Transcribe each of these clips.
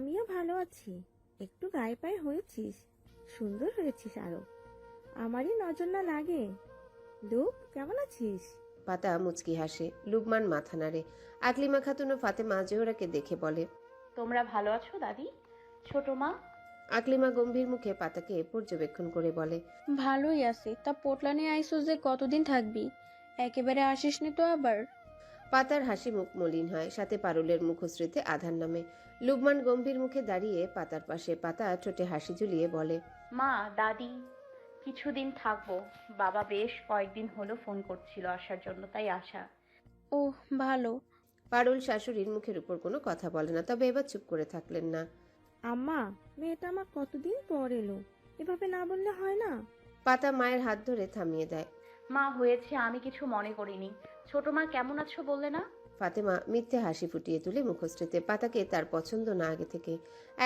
আমিও ভালো আছি। একটু গায়ে পায়ে হয়েছিস, সুন্দর হয়েছিস আরো। আমারই নজর না লাগে। লুক, কেমন আছিস? পাতা মুচকি হাসে। লুকমান মাথা নাড়ে। আকলিমা খাতুন ও ফাতেমা জোহরাকে দেখে বলে, তোমরা ভালো আছো দাদি? ছোট মা? আকলিমা গম্ভীর মুখে পাতাকে পর্যবেক্ষণ করে বলে, ভালোই আছি। তা পোটলা নিয়ে আইসো যে কতদিন থাকবি? একেবারে আসিস নি তো আবার? পাতার হাসি মুখ মলিন হয়, সাথে পারুলের মুখশ্রীতে আধার নামে। লুকমান গম্ভীর মুখে দাঁড়িয়ে পাতার পাশে। পাতা ঠোঁটে হাসি ঝুলিয়ে বলে, মা, দাদি, কিছুদিন থাকবো। বাবা বেশ কয়েকদিন হলো ফোন করছিল আসার জন্য, তাই আসা। ওহ, ভালো। পারুল শাশুড়ির মুখের উপর কোনো কথা বলে না, তবে এবার চুপ করে থাকলেন না। আম্মা, মেয়েটা আমার কতদিন পর এলো, এভাবে না বললে হয় না? পাতা মায়ের হাত ধরে থামিয়ে দেয়। মা, হয়েছে, আমি কিছু মনে করিনি। ছোট মা, কেমন আছো বললে না? ফাতেমা মিথ্যে হাসি ফুটিয়ে তুলে মুখশ্রীতে। পাতাকে তার পছন্দ না আগে থেকে,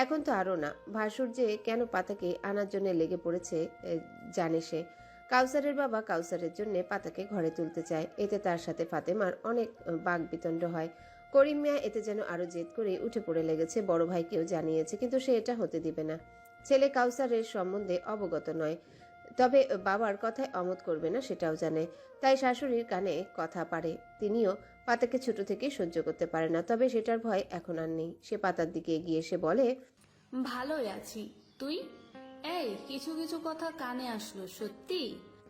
এখন তো আরো না। ভাসুর যে কেন পাতাকে আনার জন্য লেগে পড়েছে জানে সে। কাউসারের বাবা কাউসারের জন্য পাতাকে ঘরে তুলতে চায়, এতে তার সাথে ফাতেমার অনেক বাক বিতণ্ড হয়। করিম মিয়া এতে যেন আরো জেদ করে উঠে পড়ে লেগেছে, বড় ভাইকেও জানিয়েছে, কিন্তু সে এটা হতে দিবে না। ছেলে কাউসারের সম্বন্ধে অবগত নয়, তবে বাবার কথায় অমত করবে না সেটাও জানে। তাই শাশুড়ির কানে কথা পারে। তিনিও পাতাকে ছোট থেকেই সহ্য করতে পারে না, তবে সেটার ভয় এখন আর নেই। সে পাতার দিকে এগিয়ে এসে বলে, ভালোই আছি। তুই? এই, কিছু কিছু কথা কানে আসলো, সত্যি?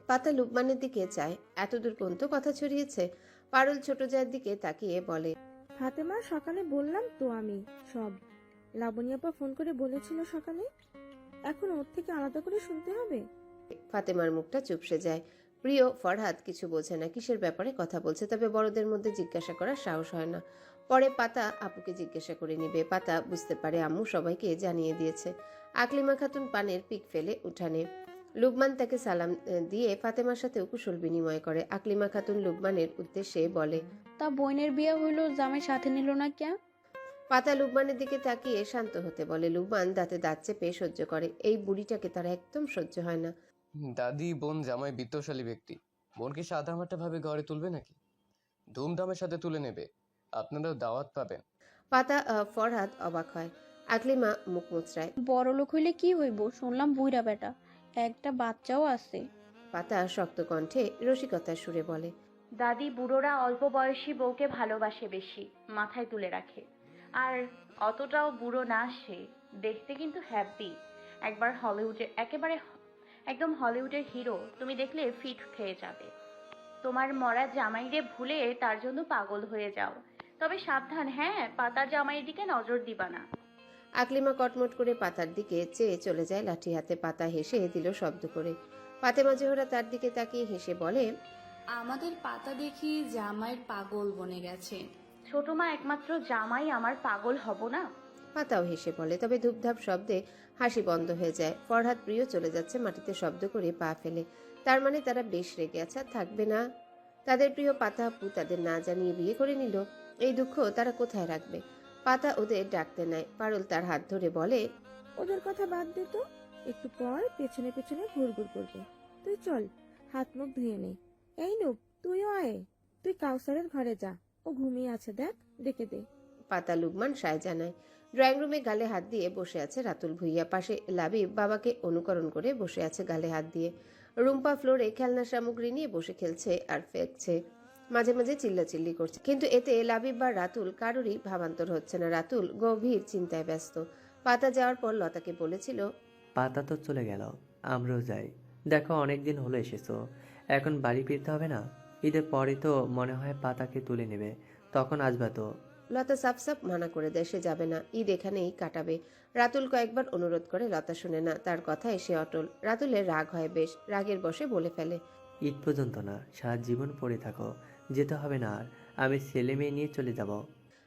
পাতা লুকমানের দিকে চায়। এতদূর পর্যন্ত কথা ছড়িয়েছে। পারুল ছোট জায়ের দিকে তাকিয়ে বলে, ফাতেমা, সকালে বললাম তো আমি সব। লাবণী আপা ফোন করে বলেছিল সকালে। এখন ওর থেকে আলাদা করে শুনতে হবে? ফাতেমার মুখটা চুপসে যায়। প্রিয় ফরহাদ কিছু বোঝে না কিসের ব্যাপারে কথা বলছে, তবে বড়দের মধ্যে জিজ্ঞাসা করার সাহস হয় না। পরে পাতা আপুকে জিজ্ঞাসা করে নিবে। পাতা বুঝতে পারে আম্মু সবাইকে জানিয়ে দিয়েছে। আকলিমা খাতুন পানের পিক ফেলে উঠানে। লুকমান তাকে সালাম দিয়ে ফাতেমার সাথে কুশল বিনিময় করে। আকলিমা খাতুন লুকমানের উদ্দেশ্যে বলে, তা বোনের বিয়ে হইলো, জামাই সাথে নিল না কেন? পাতা লুকমানের দিকে তাকিয়ে শান্ত হতে বলে। লুকমান দাঁতে দাঁত চেপে সহ্য করে। এই বুড়িটাকে তার একদম সহ্য হয় না। দাদি বোন জামাই বিত্তশালী ব্যক্তি, বোনকে সাদামাটা ভাবে ঘরে তুলবে নাকি? ধুমধামের সাথে তুলে নেবে, আপনারাও দাওয়াত পাবেন। পাতা ফরহাদ অবাক হয়। আকলিমা মুখ মুচড়ায়। বড় লোক হইলে কি হইব? শুনলাম বুইরা বেটা, একটা বাচ্চাও আছে। পাতা শক্ত কণ্ঠে রসিকতার সুরে বলে, দাদি, বুড়োরা অল্প বয়সী বউকে ভালোবাসে বেশি, মাথায় তুলে রাখে। আর অতটাও বুড়ো না সে, দেখতে কিন্তু হ্যাপি। একবার হলিউডের একদম হলিউডের হিরো, তুমি দেখলে ফিট খেয়ে যাবে। তোমার মরা জামাইরে ভুলে তার জন্য পাগল হয়ে যাও। তবে সাবধান, হ্যাঁ, পাতার জামাইয়ের দিকে নজর দিবা না। আকলিমা কটমট করে পাতার দিকে চেয়ে চলে যায় লাঠি হাতে। পাতা হেসে দিল শব্দ করে। ফাতেমা জোহরা তার দিকে তাকিয়ে হেসে বলে, আমাদের পাতা দেখি জামাইয়ের পাগল বনে গেছে। ছোট মা, একমাত্র জামাই আমার পাগল হব না? পাতাও হেসে বলে, তবে ধূপধাপ শব্দে হাসি বন্ধ হয়ে যায়। ফরহাদ প্রিয় চলে যাচ্ছে মাটিতে শব্দ করে পা ফেলে। তার মানে তারা বেশ রেগে আছে, আর থাকবে না। তাদের প্রিয় পাতা আপু তাদের না জানিয়ে বিয়ে করে নিল। এই দুঃখ তারা কোথায় রাখবে? পাতা ওদের ডাকতে নেয়। পারুল তার হাত ধরে বলে, ওদের কথা বাদ দে তো। একটু পর পেছনে পেছনে ঘুরঘুর করবে। তুই চল, হাত মুখ ধুয়ে নে। এই নুপ, তুইও আয়। তুই কাউসারের ঘরে যা, ও ঘুমিয়ে আছে, দেখ, ডেকে দে। পাতা লুকমান সায় জানায়। ড্রয়িং রুমে গালে হাত দিয়ে বসে আছে রাতুল ভুইয়া। পাশে লাবিব বাবাকে অনুকরণ করে বসে আছে গালে হাত দিয়ে। রুম্পা ফ্লোরে খেলনা সামগ্রী নিয়ে বসে খেলছে আর ফেঁকছে, মাঝে মাঝে চিল্লাচিল্লি করছে, কিন্তু এতে লাবিব বা রাতুল কারোরই ভাবান্তর হচ্ছে না। রাতুল গভীর চিন্তায় ব্যস্ত। পাতা যাওয়ার পর লতাকে বলেছিল, পাতা তো চলে গেল, আমরাও যাই। দেখো অনেক দিন হলো এসেছো, এখন বাড়ি ফিরতে হবে না? ঈদের পরে তো মনে হয় পাতাকে তুলে নেবে, তখন আসবা তো? লতা সাফ সাফ মানা করে দেয় সে যাবে না, ঈদ এখানেই কাটাবে। রাতুল কয়েকবার অনুরোধ করে, লতা শুনে না, তার কথায় সে অটল। রাতুলের রাগ হয় বেশ, রাগের বশে বলে ফেলে, ঈদ পর্যন্ত না, সারা জীবন পড়ে থাকো, যেতে হবে না আর। আমি ছেলে মেয়ে নিয়ে চলে যাব।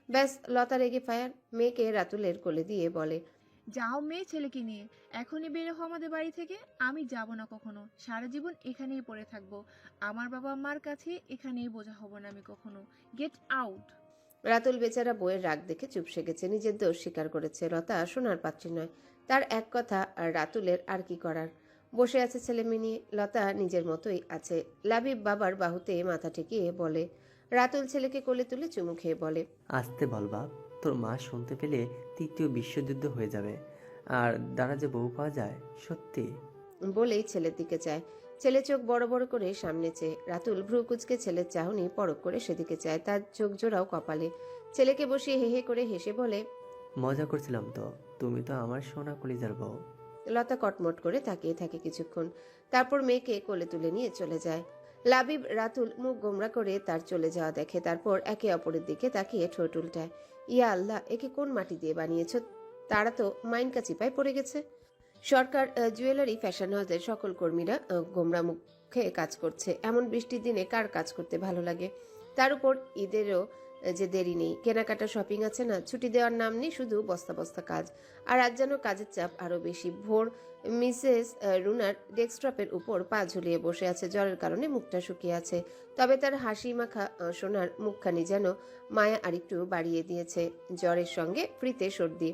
ব্যাস, লতা রেগে ফায়ার। মেয়েকে রাতুলের কোলে দিয়ে বলে, যাও মেয়ে ছেলেকে নিয়ে, এখনই বের হও আমাদের বাড়ি থেকে। আমি যাব না কখনো, সারা জীবন এখানেই পড়ে থাকবো। আমার বাবা মার কাছে এখানেই বোঝা হব না আমি কখনো। Get out. রাতুল বেচারা বইয়ের রাগ দেখে চুপসে গেছে, নিজের দোষ স্বীকার করেছে। লতা সোনার পাত্রী নয়, তার এক কথা, আর রাতুলের আর কি করার। বসে আছে ছেলে মেয়ে নিয়ে, লতা নিজের মতোই আছে। লাবিব বাবার বাহুতে মাথা ঠেকিয়ে বলে। রাতুল ছেলেকে কোলে তুলে চুমু খেয়ে বলে, আসতে বল বাপ। তোর মা শুনতে পেলে তৃতীয় বিশ্বযুদ্ধ হয়ে যাবে। আর দ্বারা যে বউ পাওয়া যায়, সত্যি। বলেই ছেলের দিকে চায়। ছেলে চোখ বড় বড় করে সামনে চেয়ে। রাতুল ভ্রু কুচকে ছেলের চাহনি পরক করে সেদিকে চায়, তার চোখ জোড়াও কপালে। ছেলেকে বসিয়ে হে হে করে হেসে বলে, মজা করছিলাম তো, তুমি তো আমার সোনা কলিজার বউ। লতা কটমট করে তাকিয়ে থাকে কিছুক্ষণ, তারপর মেয়েকে কোলে তুলে নিয়ে চলে যায়। লাবিব রাতুল মুখ গোমরা করে তার চলে যাওয়া দেখে, তারপর একে অপরের দিকে তাকিয়ে ঠোঁট উল্টায়। ইয়া আল্লাহ, একে কোন মাটি দিয়ে বানিয়েছ? তারা তো মাইনকা চিপায় পড়ে গেছে। সরকার জুয়েলারি ফ্যাশন হাউসের সকল কর্মীরা গোমরা মুখে কাজ করছে। এমন বৃষ্টির দিনে কার কাজ করতে ভালো লাগে? তার উপর ঈদেরও যে দেরি নেই, কেনাকাটা শপিং আছে না, ছুটি দেওয়ার নাম নেই, শুধু বস্তা বস্তা কাজ। আর আজ যেন কাজের চাপ আরো বেশি। ভোর মিসেস রুনার ডেস্কটপের উপর পা ঝুলিয়ে বসে আছে, জ্বরের কারণে মুখটা শুকিয়ে আছে। তবে তার হাসি মাখা সোনার মুখখানি যেন মায়া আরেকটু বাড়িয়ে দিয়েছে। জ্বরের সঙ্গে ফ্রিতে সর্দি,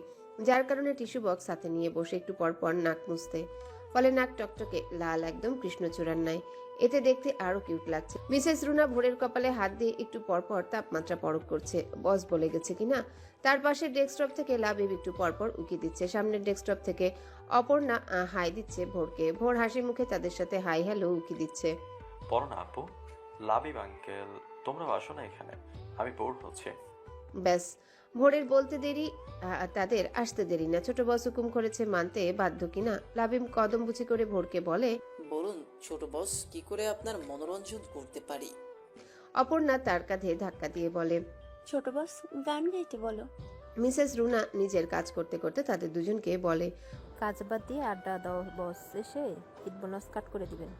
যার কারণে টিস্যু বক্স হাতে নিয়ে বসে একটু পরপর নাক মুছতে। ফলে নাক টকটকে লাল, একদম কৃষ্ণচূড়ার ন্যায়। এতে দেখতে আরো কিউট লাগছে। মিসেস রুনা ভোরের কপালে হাত দিয়ে একটু পরপর তাপমাত্রা পরখ করছে, বস বলে গেছে কিনা। তার পাশে ডেস্কটপ থেকে লাবিব একটু পরপর উকি দিচ্ছে। সামনের ডেস্কটপ থেকে অপর্ণা হাই দিচ্ছে ভোরকে। ভোর হাসি মুখে তাদের সাথে হাই হ্যালো উকি দিচ্ছে। পড়ো না আপু। লাবিব আঙ্কেল, তোমরা আসো না এখানে, আমি বোর হচ্ছে। ব্যাস, ভোরের বলতে দেরি, তাদের আসতে দেরি না। ছোট বস হুকুম করেছে, মানতে বাধ্য কিনা। লাবিব কদম বুঝি করে ভোরকে বলে, বলুন ছোট বস, কি করে আপনার মনোরঞ্জন করতে পারি? অপর্ণা তার কাঁধে ধাক্কা দিয়ে বলে, ছোট বস গান গাইতে বলো। মিসেস রুনা নিজের কাজ করতে করতে তাদের দুজনকে বলে। কাজ বাদ দিয়ে আড্ডা দাও বস, এসে ঈদ বোনাস কাট করে দিবেন।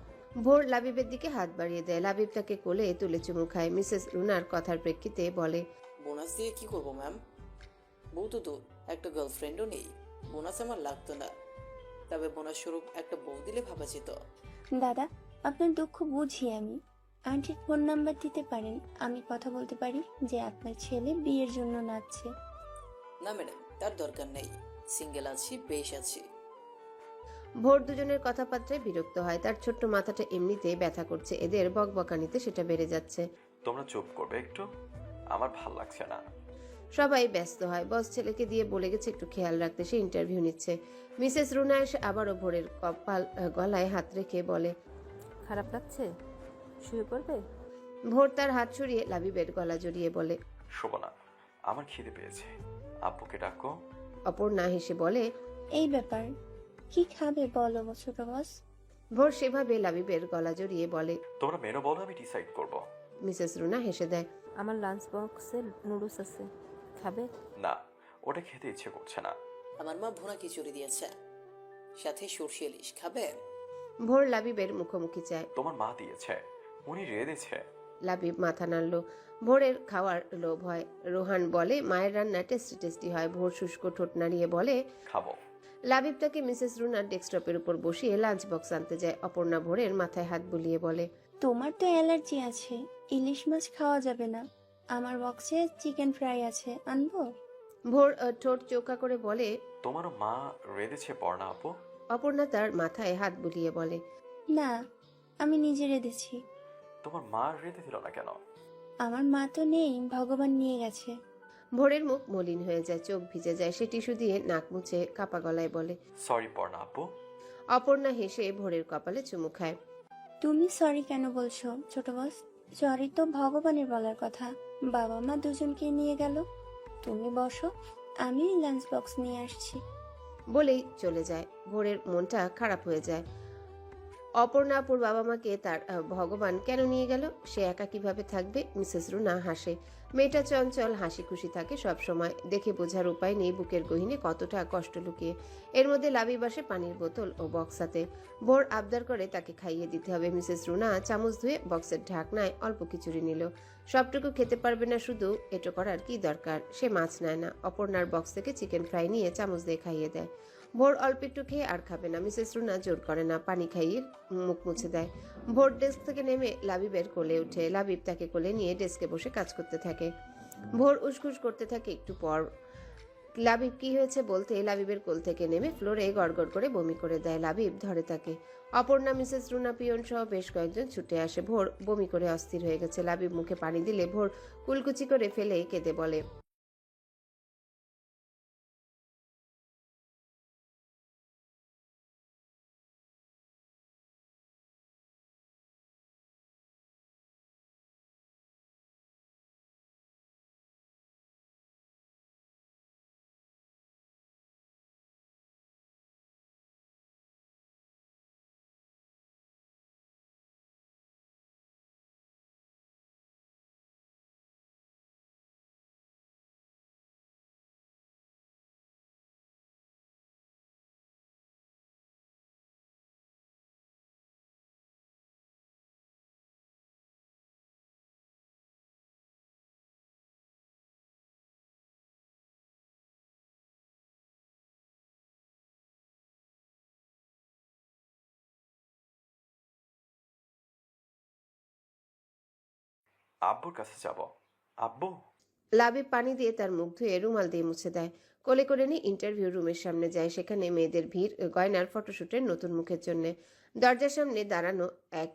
ভোর লাবিবের দিকে হাত বাড়িয়ে দেয়। লাবিব তাকে কোলে তুলে চুমু খায়। মিসেস রুনার কথার প্রেক্ষিতে বলে, বোনাস দিয়ে কি করবো ম্যাম? বউ তো দূর, একটা গার্লফ্রেন্ডও নেই। বোনাস আমার লাগতো না, তবে বোনাস স্বরূপ একটা বউ দিলে ভাবা যেত। দাদা, আপনার দুঃখ বুঝি আমি। আন্টির ফোন নাম্বার দিতে পারেন, আমি কথা বলতে পারি যে আপনার ছেলে বিয়ের জন্য নাচছে। না ম্যাডাম, তার দরকার নেই, সিঙ্গেল আছি, বেশ আছি। ভোর দুজনের কথাবার্তায় বিরক্ত হয়। তার ছোট্ট মাথাটা এমনিতেই ব্যথা করছে, এদের বকবকানিতে সেটা বেড়ে যাচ্ছে। তোমরা চুপ করবে একটু, আমার ভাল লাগছে না। সবাই ব্যস্ত হয়। বস ছেলেকে দিয়ে বলে গেছে একটু খেয়াল রাখতে, সে ইন্টারভিউ নিচ্ছে। মিসেস রুনা এসে আবারও ভোরের কপাল গলায় হাত রেখে বলে, খারাপ লাগছে, শুয়ে পড়বে? ভোর তার হাত সরিয়ে লাবিবের গলা জড়িয়ে বলে, শোবো না, আমার খিদে পেয়েছে, আব্বুকে ডাকো। অপর্ণা হেসে বলে, এই ব্যাপার, কি খাবে বলো ছোট বস। ভোর সেভাবে লাবিবের গলা জড়িয়ে বলে, তোমরা মেনু বলো, আমি ডিসাইড করব। মিসেস রুনা হেসে দেয়। আমার লাঞ্চ বক্সে নুডলস আছে, খাবে? না, ওটা খেতে ইচ্ছে করছে না। আমার মা ভুনা খিচুড়ি দিয়েছে, সাথে সর্ষে ইলিশ, খাবে? ভোর লাবিবের মুখোমুখি চায়। তোমার মা দিয়েছে, উনি রেঁধেছে। লাবিব মাথা নাড়ল। ভোরের খাওয়ার লোভ হয়। রোহান বলে, মায়ের রান্না টেস্টি টেস্টি হয়। ভোর শুষ্ক ঠোঁট নাড়িয়ে বলে, খাবো। লাবিব তাকে মিসেস রুনার ডেস্কটপের উপর বসিয়ে লাঞ্চ বক্স আনতে যায়। অপর্ণা ভোরের মাথায় হাত বুলিয়ে বলে, তোমার তো অ্যালার্জি আছে, ইলিশ মাছ খাওয়া যাবে না। আমার বক্সে চিকেন ফ্রাই আছে, আনবো? ভোর ঠোঁট চোখা করে বলে, তোমারও মা রেঁধেছে পড়না আপু। অপর্ণা তার মাথায় হাত বুলিয়ে বলে, না, আমি নিজে রেঁধেছি। তোমার মা রেঁধে দিল না কেন? আমার মা তো নেই, ভগবান নিয়ে গেছে। ভোরের মুখ মলিন হয়ে যায়, চোখ ভিজে যায়। সে টিস্যু দিয়ে নাক মুছে কাপা গলায় বলে, সরি পড়না আপু। অপর্ণা হেসে ভোরের কপালে চুমু খায়। তুমি সরি কেন বলছো ছোট বস? সরি তো ভগবানের বলার কথা। বাবা মা দুজনকে নিয়ে গেল। তুমি বসো, আমি লাঞ্চ বক্স নিয়ে আসছি। বলেই চলে যায়। ভোরের মনটা খারাপ হয়ে যায়। অপর্ণাপুর বাবা মাকে তার ভগবান কেন নিয়ে গেল? সে একা কিভাবে থাকবে? মিসেস রুনা হাসে। মেয়েটা চঞ্চল, হাসি খুশি থাকে সব সময়। দেখে বোঝার উপায় নেই বুকের গহীনে কতটা কষ্ট লুকিয়ে। এর মধ্যে লাবিব আসে পানির বোতল ও বক্স হাতে। ভোর আবদার করে তাকে খাইয়ে দিতে হবে। মিসেস রুনা চামচ ধুয়ে বক্সের ঢাকনায় অল্প খিচুড়ি নিল। সবটুকু খেতে পারবে না শুধু, এটো করার কি দরকার? সে মাছ নেয় না। অপর্ণার বক্স থেকে চিকেন ফ্রাই নিয়ে চামচ দিয়ে খাইয়ে দেয়। ভোর অল্প একটু খেয়ে আর খাবে না। মিসেস রুনা জোর করে না, পানি খাইয়ে মুখ মুছে দেয়। ভোর ডেস্ক থেকে নেমে লাবিবের কোলে ওঠে। লাবিব তাকে কোলে নিয়ে ডেস্কে বসে কাজ করতে থাকে। ভোর উসখুস করতে থাকে। একটু পর লাবিব কি হয়েছে বলতে লাবিবের কোল থেকে নেমে ফ্লোরে গড়গড় করে বমি করে দেয়। লাবিব ধরে তাকে। অপর্ণা, মিসেস রুনা, পিয়ন সহ বেশ কয়েকজন ছুটে আসে। ভোর বমি করে অস্থির হয়ে গেছে। লাবিব মুখে পানি দিলে ভোর কুলকুচি করে ফেলে কেঁদে বলে, আব্বুর কাছে যাব। আব্বু। লাবিব পানি দিয়ে তার মুখ ধুয়ে রুমাল দিয়ে মুছে দেয়। কোলে করে নিয়ে ইন্টারভিউ রুমের সামনে যায়। সেখানে মেয়েদের ভিড় গয়নার ফটোশুটের নতুন মুখের জন্য। দরজার সামনে দাঁড়ানো এক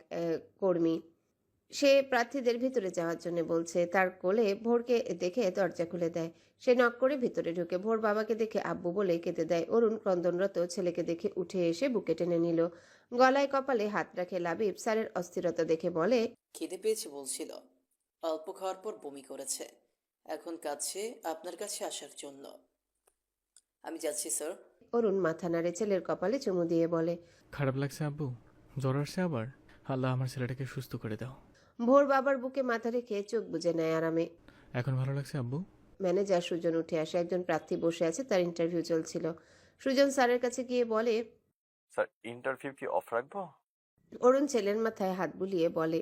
কর্মী। সে প্রার্থীদের ভিতরে যাওয়ার জন্য বলছে। তার কোলে ভোরকে দেখে দরজা খুলে দেয়। সে নক করে ভিতরে ঢুকে। ভোর বাবাকে দেখে আব্বু বলে কেঁদে দেয়। অরুণ ক্রন্দনরত ছেলেকে দেখে উঠে এসে বুকে টেনে নিল। গলায় কপালে হাত রাখে লাবিব স্যারের অস্থিরতা দেখে বলে, খিদে পেয়েছে বলছিল, অল্প খাওয়ার পর বমি করেছে, এখন কাঁদছে আপনার কাছে আসার জন্য। আমি যাচ্ছি স্যার। অরুণ মাথা নাড়ে ছেলের কপালে চুমু দিয়ে বলে, খারাপ লাগছে আব্বু? জ্বর আসছে আবার? আল্লাহ আমার ছেলেটাকে সুস্থ করে দাও। ভোর বাবার বুকে মাথা রেখে চোখ বুজে নেয় আরামে। এখন ভালো লাগছে আব্বু? ম্যানেজার সুজন উঠে আসে। একজন প্রার্থী বসে আছে, তার ইন্টারভিউ চলছিল। সুজন স্যারের কাছে গিয়ে বলে, স্যার ইন্টারভিউ কি অফ রাখবো? অরুণ ছেলের মাথায় হাত বুলিয়ে বলে,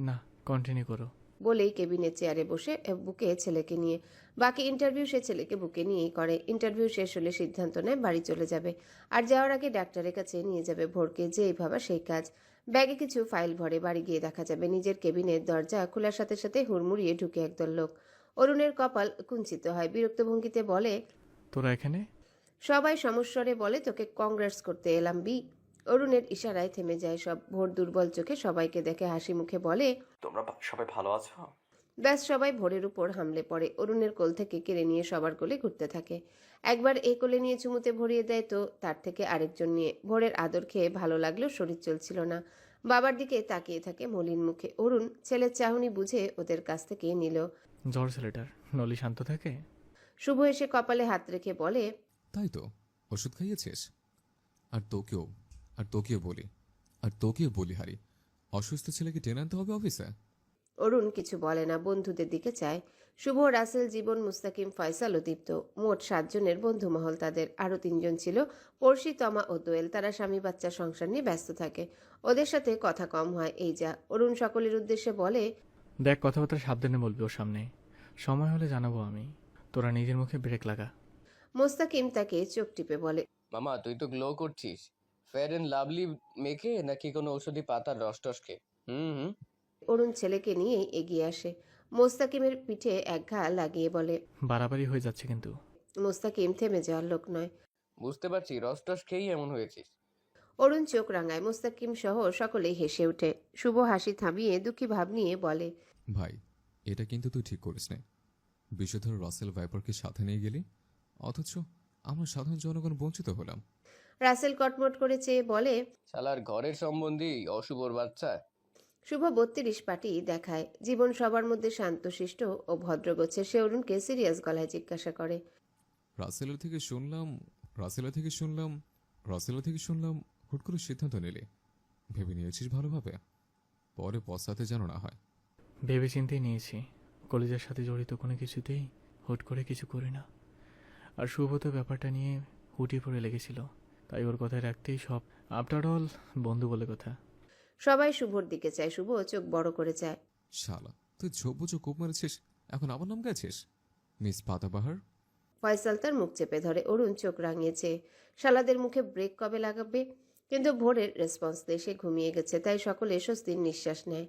না, কন্টিনিউ করো। বলেই কেবিনের চেয়ারে বসে বুকে ছেলেকে নিয়ে। বাকি ইন্টারভিউ সে ছেলেকে বুকে নিয়েই করে। ইন্টারভিউ শেষ হলে সিদ্ধান্ত নেয় বাড়ি চলে যাবে। আর যাওয়ার আগে ডাক্তারের কাছে নিয়ে যাবে ভোরকে, যেই ভাবা সেই কাজ। ব্যাগে কিছু ফাইল ভরে বাড়ি গিয়ে দেখা যাবে নিজের কেবিনের দরজা খোলার সাথে সাথে হুড়মুড়িয়ে ঢুকে একদল লোক। অরুণের কপাল কুঞ্চিত হয়। বিরক্ত ভঙ্গিতে বলে, তোরা এখানে? সবাই সমস্বরে বলে, তোকে কংগ্রেস করতে এলাম বি। অরুণের ইশারায় থেমে যায় সব। ভোর দুর্বল চোখে সবাইকে দেখে হাসি মুখে বলে, তোমরা সবাই ভালো আছো? ব্যাস সবাই ভোরের উপর হামলে পড়ে। অরুণের কোল থেকে কেড়ে নিয়ে সবার কোলে ঘুরতে থাকে। একবার এই কোলে নিয়ে চুমুতে ভরিয়ে দেয় তো তার থেকে আরেকজন নিয়ে। ভোরের আদর খেয়ে ভালো লাগলেও শরীর চলছিল না। বাবার দিকে তাকিয়ে থাকে মলিন মুখে। অরুণ ছেলের চাহনি বুঝে ওদের কাছ থেকে নিল। জ্বর ছেলেটার, নলি শান্ত থাকে? শুভ এসে কপালে হাত রেখে বলে, তাই তো, ওষুধ খাইয়েছিস? আর তোকেও বলি হারি, অসুস্থ ছেলেকে টেনে আনতে হবে অফিসে। অরুণ কিছু বলে না, বন্ধুদের দিকে চায়। শুভ, রাসেল, জীবন, মুস্তাকিম, ফয়সাল ও দীপ্ত। মোট 7 জনের বন্ধু মহল তাদের। আরও 3 জন ছিল, পড়শি, তমা ও দোয়েল। তারা স্বামী বাচ্চা সংসার নিয়ে ব্যস্ত থাকে। ওদের সাথে কথা কম হয়, এই যা। অরুণ সকলের উদ্দেশ্যে বলে, দেখ, কথাবার্তা সাবধানে বলবি ওর সামনে। সময় হলে জানাবো আমি। তোরা নিজের মুখে ব্রেক লাগা। মুস্তাকিম তাকে চোখ টিপে বলে, মামা তুই তো গ্লো করছিস। ফেয়ার এন্ড লাভলি মেখে নাকি কোনো ঔষধি পাতার রস টস খেয়ে? হুম। অরুণ ছেলেকে নিয়ে এগিয়ে আসে। মোস্তাকিমের পিঠে এক ঘা লাগিয়ে বলে, বাড়াবাড়ি হয়ে যাচ্ছে কিন্তু। মোস্তাকিম থেমে যাওয়ার লোক নয়। বুঝতে পারছি, রস টস খেয়েই এমন হয়েছিস। অরুণ চোখ রাঙায়। মোস্তাকিম সহ সকলেই হেসে ওঠে। শুভ হাসি থামিয়ে দুঃখী ভাব নিয়ে বলে, ভাই, এটা কিন্তু তুই ঠিক করিস না। বিশ্বধর রাসেল ভাইপারকে সাথে নিয়ে গেলি, অথচ আমরা সাধারণ জনগণ বঞ্চিত হলাম। রাসেল কটমট করে চেয়ে বলে, শালার ঘরের সম্বন্ধী অশুভর বাচ্চা। শুভ 32 পাটি দেখায়। জীবন সবার মধ্যে শান্তশিষ্ট ও ভদ্রগোছের। সে অরুণকে সিরিয়াস গলায় জিজ্ঞাসা করে, রাসেলের থেকে শুনলাম হুট করে সিদ্ধান্ত নিলি। ভেবে নিয়েছিস ভালোভাবে? পরে পশ্চাতে যেন না হয়। ভেবে চিন্তেই নিয়েছি। কলেজের সাথে জড়িত কোনো কিছুতেই হুট করে কিছু করি না। আর শুভ তো ব্যাপারটা নিয়ে হুটি পড়ে লেগেছিল, তাই ওর কথায় রাখতেই সব। আফটার অল বন্ধু বলে কথা। সবাই শুভর দিকে চায়। শুভ চোখ বড় করে চায়। শালা, তুই ঝোপ কোপ মেরেছিস, এখন আবার নাম গেছিস মিস পাতাবাহার। ফয়সাল তার মুখ চেপে ধরে। অরুণ চোখ রাঙিয়েছে। শালাদের মুখে ব্রেক কবে লাগাবে? কিন্তু ভোরের রেসপন্স দিয়ে সে ঘুমিয়ে গেছে, তাই সকলে স্বস্তির নিঃশ্বাস নেয়।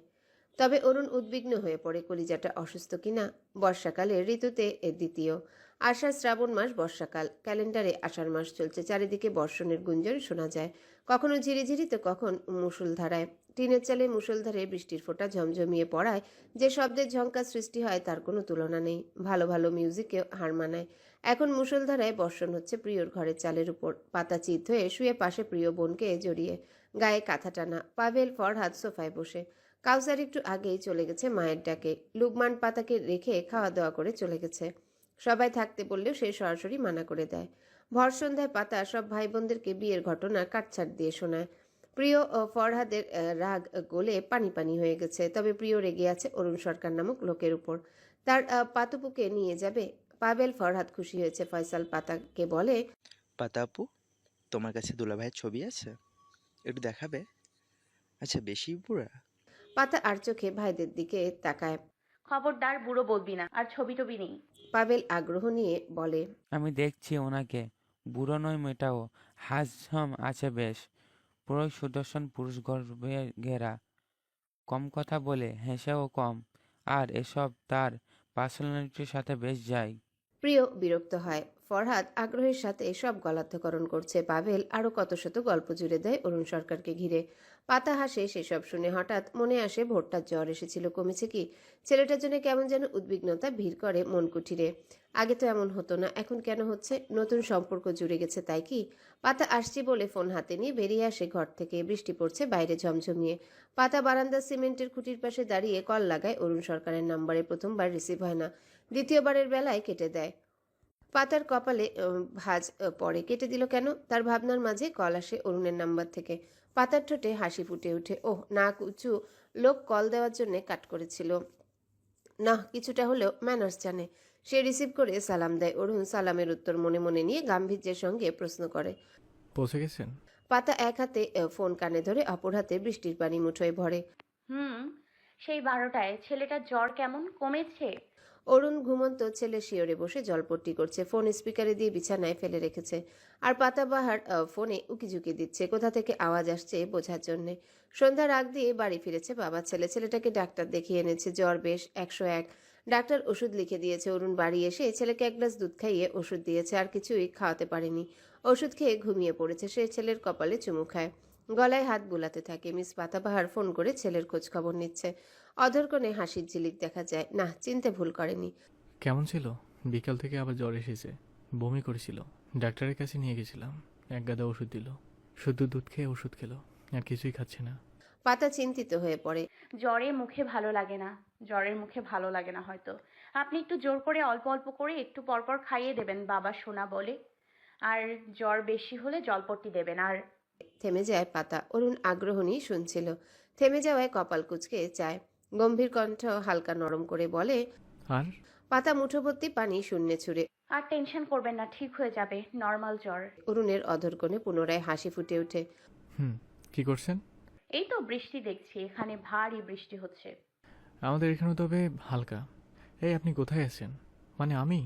তবে অরুণ উদ্বিগ্ন হয়ে পড়ে, কলিজাটা অসুস্থ কিনা। বর্ষাকালের ঋতুতে এর দ্বিতীয়। আষাঢ় শ্রাবণ মাস বর্ষাকাল। ক্যালেন্ডারে আষাঢ় মাস চলছে। চারিদিকে বর্ষণের গুঞ্জন শোনা যায়, কখনো ঝিরিঝিরি তো কখন মুষলধারায়। টিনের চালে মুষলধারে বৃষ্টির ফোঁটা ঝমঝমিয়ে পড়ায় যে শব্দের ঝঙ্কার সৃষ্টি হয় তার কোনো তুলনা নেই। ভালো ভালো মিউজিকেও হার মানায়। এখন মুষলধারায় বর্ষণ হচ্ছে প্রিয়র ঘরের চালের উপর। পাতা চিত হয়ে শুয়ে পাশে প্রিয় বোনকে জড়িয়ে, গায়ে কাঁথা টানা। পাভেল ফরহাদ সোফায় বসে। কাউসার একটু আগেই চলে গেছে মায়ের ডাকে। লুকমান পাতাকে রেখে খাওয়া দাওয়া করে চলে গেছে। সবাই থাকতে বললেও সে সরাসরি মানা করে দেয়। ভর সন্ধ্যায় পাতা সব ভাই বোনদেরকে বিয়ের ঘটনা কাটছাট দিয়ে শোনায়। প্রিয় ও ফরহাদের রাগ গলে পানি পানি হয়ে গেছে। তবে প্রিয় রেগে আছে অরুণ সরকার নামক লোকের উপর। তার পাতুপুকে নিয়ে যাবে। পাভেল ফরহাদ খুশি হয়েছে। ফয়সাল পাতাকে বলে, পাতা আপু, তোমার কাছে দুলাভাইয়ের ছবি আছে? একটু দেখাবে? আচ্ছা, বেশি বুড়া? পাতা আর চোখে ভাইদের দিকে তাকায়। খবরদার বুড়ো বলবি না, আর ছবি টবি নেই। পাভেল আগ্রহ নিয়ে বলে, আমি দেখছি ওনাকে। বুড়ো নয় মেটাও, হাজম আছে বেশ। পুরোই সুদর্শন পুরুষ গর্বে ঘেরা। কম কথা বলে, হেসেও কম। আর এসব তার পার্সোনালিটির সাথে বেশ যায়। প্রিয় বিরক্ত হয়। ফরহাদ আগ্রহের সাথে সব গলার্ধকরণ করছে। পাভেল আরো কত শত গল্প জুড়ে দেয় অরুণ সরকারকে ঘিরে। পাতা হাসে সেসব শুনে। হঠাৎ মনে আসে ভোরটার জ্বর এসেছিল, কমেছে কি? ছেলেটার জন্য কেমন যেন উদ্বিগ্নতা ভিড় করে মন কুঠিরে। আগে তো এমন হতো না, এখন কেন হচ্ছে? নতুন সম্পর্ক জুড়ে গেছে তাই কি? পাতা আসছি বলে ফোন হাতে নিয়ে বেরিয়ে আসে ঘর থেকে। বৃষ্টি পড়ছে বাইরে ঝমঝমিয়ে। পাতা বারান্দার সিমেন্টের খুঁটির পাশে দাঁড়িয়ে কল লাগায় অরুণ সরকারের নাম্বারে। প্রথমবার রিসিভ হয় না, দ্বিতীয়বারের বেলায় কেটে দেয়। পাতার কপালে ভাঁজ পড়ে। কেটে দিল কেন? তার ভাবনার মাঝে কল আসে অরুণের নাম্বার থেকে। পাতার ঠোঁটে হাসি ফুটে ওঠে। ওহ, নাক উঁচু লোক কল দেওয়ার জন্য কাট করেছিল। না, কিছুটা হলেও ম্যানার্স জানে। সে রিসিভ করে সালাম দেয়। অরুণ সালামের উত্তর মনে মনে নিয়ে গাম্ভীর্যের সঙ্গে প্রশ্ন করে, পৌঁছে গেছেন? পাতা এক হাতে ফোন কানে ধরে, অপর হাতে বৃষ্টির পানি মুঠোয় ভরে। সেই 12টায়। ছেলেটার জ্বর কেমন কমেছে? অরুণ ঘুমন্ত ছেলে শিয়রে বসে জলপট্টি করছে। ফোন স্পিকারে দিয়ে বিছানায় ফেলে রেখেছে। আর পাতাবাহার ফোনে উকিঝুঁকি দিচ্ছে, কোথা থেকে আওয়াজ আসছে বোঝার জন্যে। সন্ধ্যার আগ দিয়ে বাড়ি ফিরেছে বাবা ছেলে। ছেলেটাকে ডাক্তার দেখিয়ে এনেছে। জ্বর বেশ 101। ডাক্তার ওষুধ লিখে দিয়েছে। অরুণ বাড়ি এসে ছেলেকে এক গ্লাস দুধ খাইয়ে ওষুধ দিয়েছে। আর কিছুই খাওয়াতে পারেনি। ওষুধ খেয়ে ঘুমিয়ে পড়েছে। সে ছেলের কপালে চুমু খায়, গলায় হাত বুলাতে থাকে। মিস পাতাবাহার ফোন করে ছেলের খোঁজ খবর নিচ্ছে। অধরকণে হাসির ঝিলিক দেখা যায়। না, চিনতে ভুল করেনি। কেমন ছিল? বিকাল থেকে আবার জ্বর এসেছে, বমি করেছিল। ডাক্তারের কাছে নিয়ে গেছিলাম, এক গাদা ওষুধ দিল। শুধু দুধ খেয়ে ওষুধ খেলো, আর কিছুই খাচ্ছে না। পাতা চিন্তিত হয়ে পড়ে। জ্বরে মুখে ভালো লাগে না। জ্বরের মুখে ভালো লাগে না হয়তো। আপনি একটু জোর করে অল্প অল্প করে একটু পরপর খাইয়ে দেবেন, বাবা সোনা বলে। আর জ্বর বেশি হলে জলপট্টি দেবেন। আর থেমে যায় পাতা। অরুণ আগ্রহ নিয়ে শুনছিল। থেমে যাওয়ায় কপাল কুঁচকে চায়। গম্ভীর কণ্ঠ হালকা নরম করে বলে, আর পাতা মুঠোভর্তি পানি শূন্যে ছুঁড়ে। আর টেনশন করবেন না, ঠিক হয়ে যাবে, নর্মাল জ্বর। অরুণের অধরকণে পুনরায় হাসি ফুটে ওঠে। কি করছেন? এই তো বৃষ্টি দেখছি, এখানে ভারী বৃষ্টি হচ্ছে। আমাদের এখানে তবে হালকা। এই আপনি কোথায় আছেন? মানে আমি?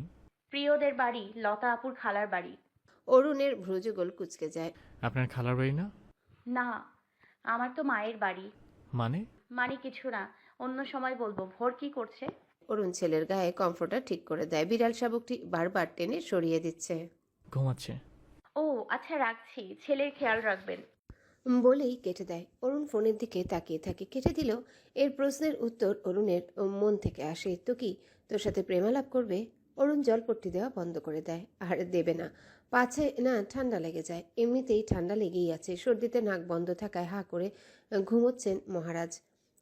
প্রিয়দের বাড়ি, লতা আপুর খালার বাড়ি। অরুণের ভ্রুযুগল কুঁচকে যায়। আপনার খালার বাড়ি না? না, আমার তো মায়ের বাড়ি। মানে? মানে কিছু না, অন্য সময় বলবো। ভোর কি করছে? অরুণ ছেলের গায়ে কমফোর্টার ঠিক করে দেয়। বিড়াল শাবকটি বারবার টেনে সরিয়ে দিচ্ছে। ঘুমাচ্ছে। ও আচ্ছা, রাখছি, ছেলের খেয়াল রাখবেন। বলেই কেটে দেয়। অরুণ ফোনের দিকে তাকিয়ে থাকে। কেটে দিল। এর প্রশ্নের উত্তর অরুণের মন থেকে আসে। তো কি, তোর সাথে প্রেমালাপ করবে? অরুণ জলপট্টি দেওয়া বন্ধ করে দেয়। আর দেবে না। পাছে না ঠান্ডা লেগে যায়। এমনিতেই ঠান্ডা লেগেই আছে। সর্দিতে নাক বন্ধ থাকায় হা করে ঘুমোচ্ছেন মহারাজ।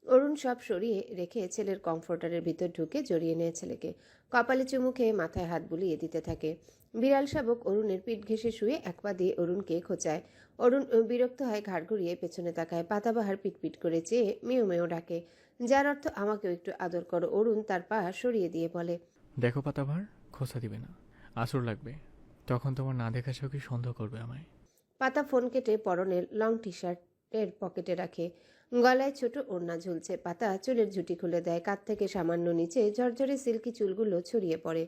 অরুণ সব সরিয়ে রেখে ছেলের কমফোর্টারের ভিতর ঢুকে জড়িয়ে নেয় ছেলেকে। কপালে চুমু খেয়ে মাথায় হাত বুলিয়ে দিতে থাকে। বিড়াল শাবক অরুণের পিঠ ঘেঁষে শুয়ে এক পা দিয়ে অরুণকে খোঁচায়। অরুণ বিরক্ত হয়, ঘাড় ঘুরিয়ে পেছনে তাকায়। পাতাবাহার পিটপিট করে চেয়ে মেয়েও মেয়েও ডাকে, যার অর্থ আমাকেও একটু আদর করো। অরুণ তার পা সরিয়ে দিয়ে বলে, দেখো পাতাভার, খোসা দিবে না, আসর লাগবে। তখন তোমার না দেখা সঙ্গে সন্দেহ করবে আমায়। পাতা ফোন কেটে পরনের লং টি শার্টের পকেটে রাখে। গলায় ছোট ওড়না ঝুলছে। পাতা চুলের ঝুঁটি খুলে দেয়। কাঁধ থেকে সামান্য নিচে ঝরঝরে সিল্কি চুলগুলো ছড়িয়ে পড়ে।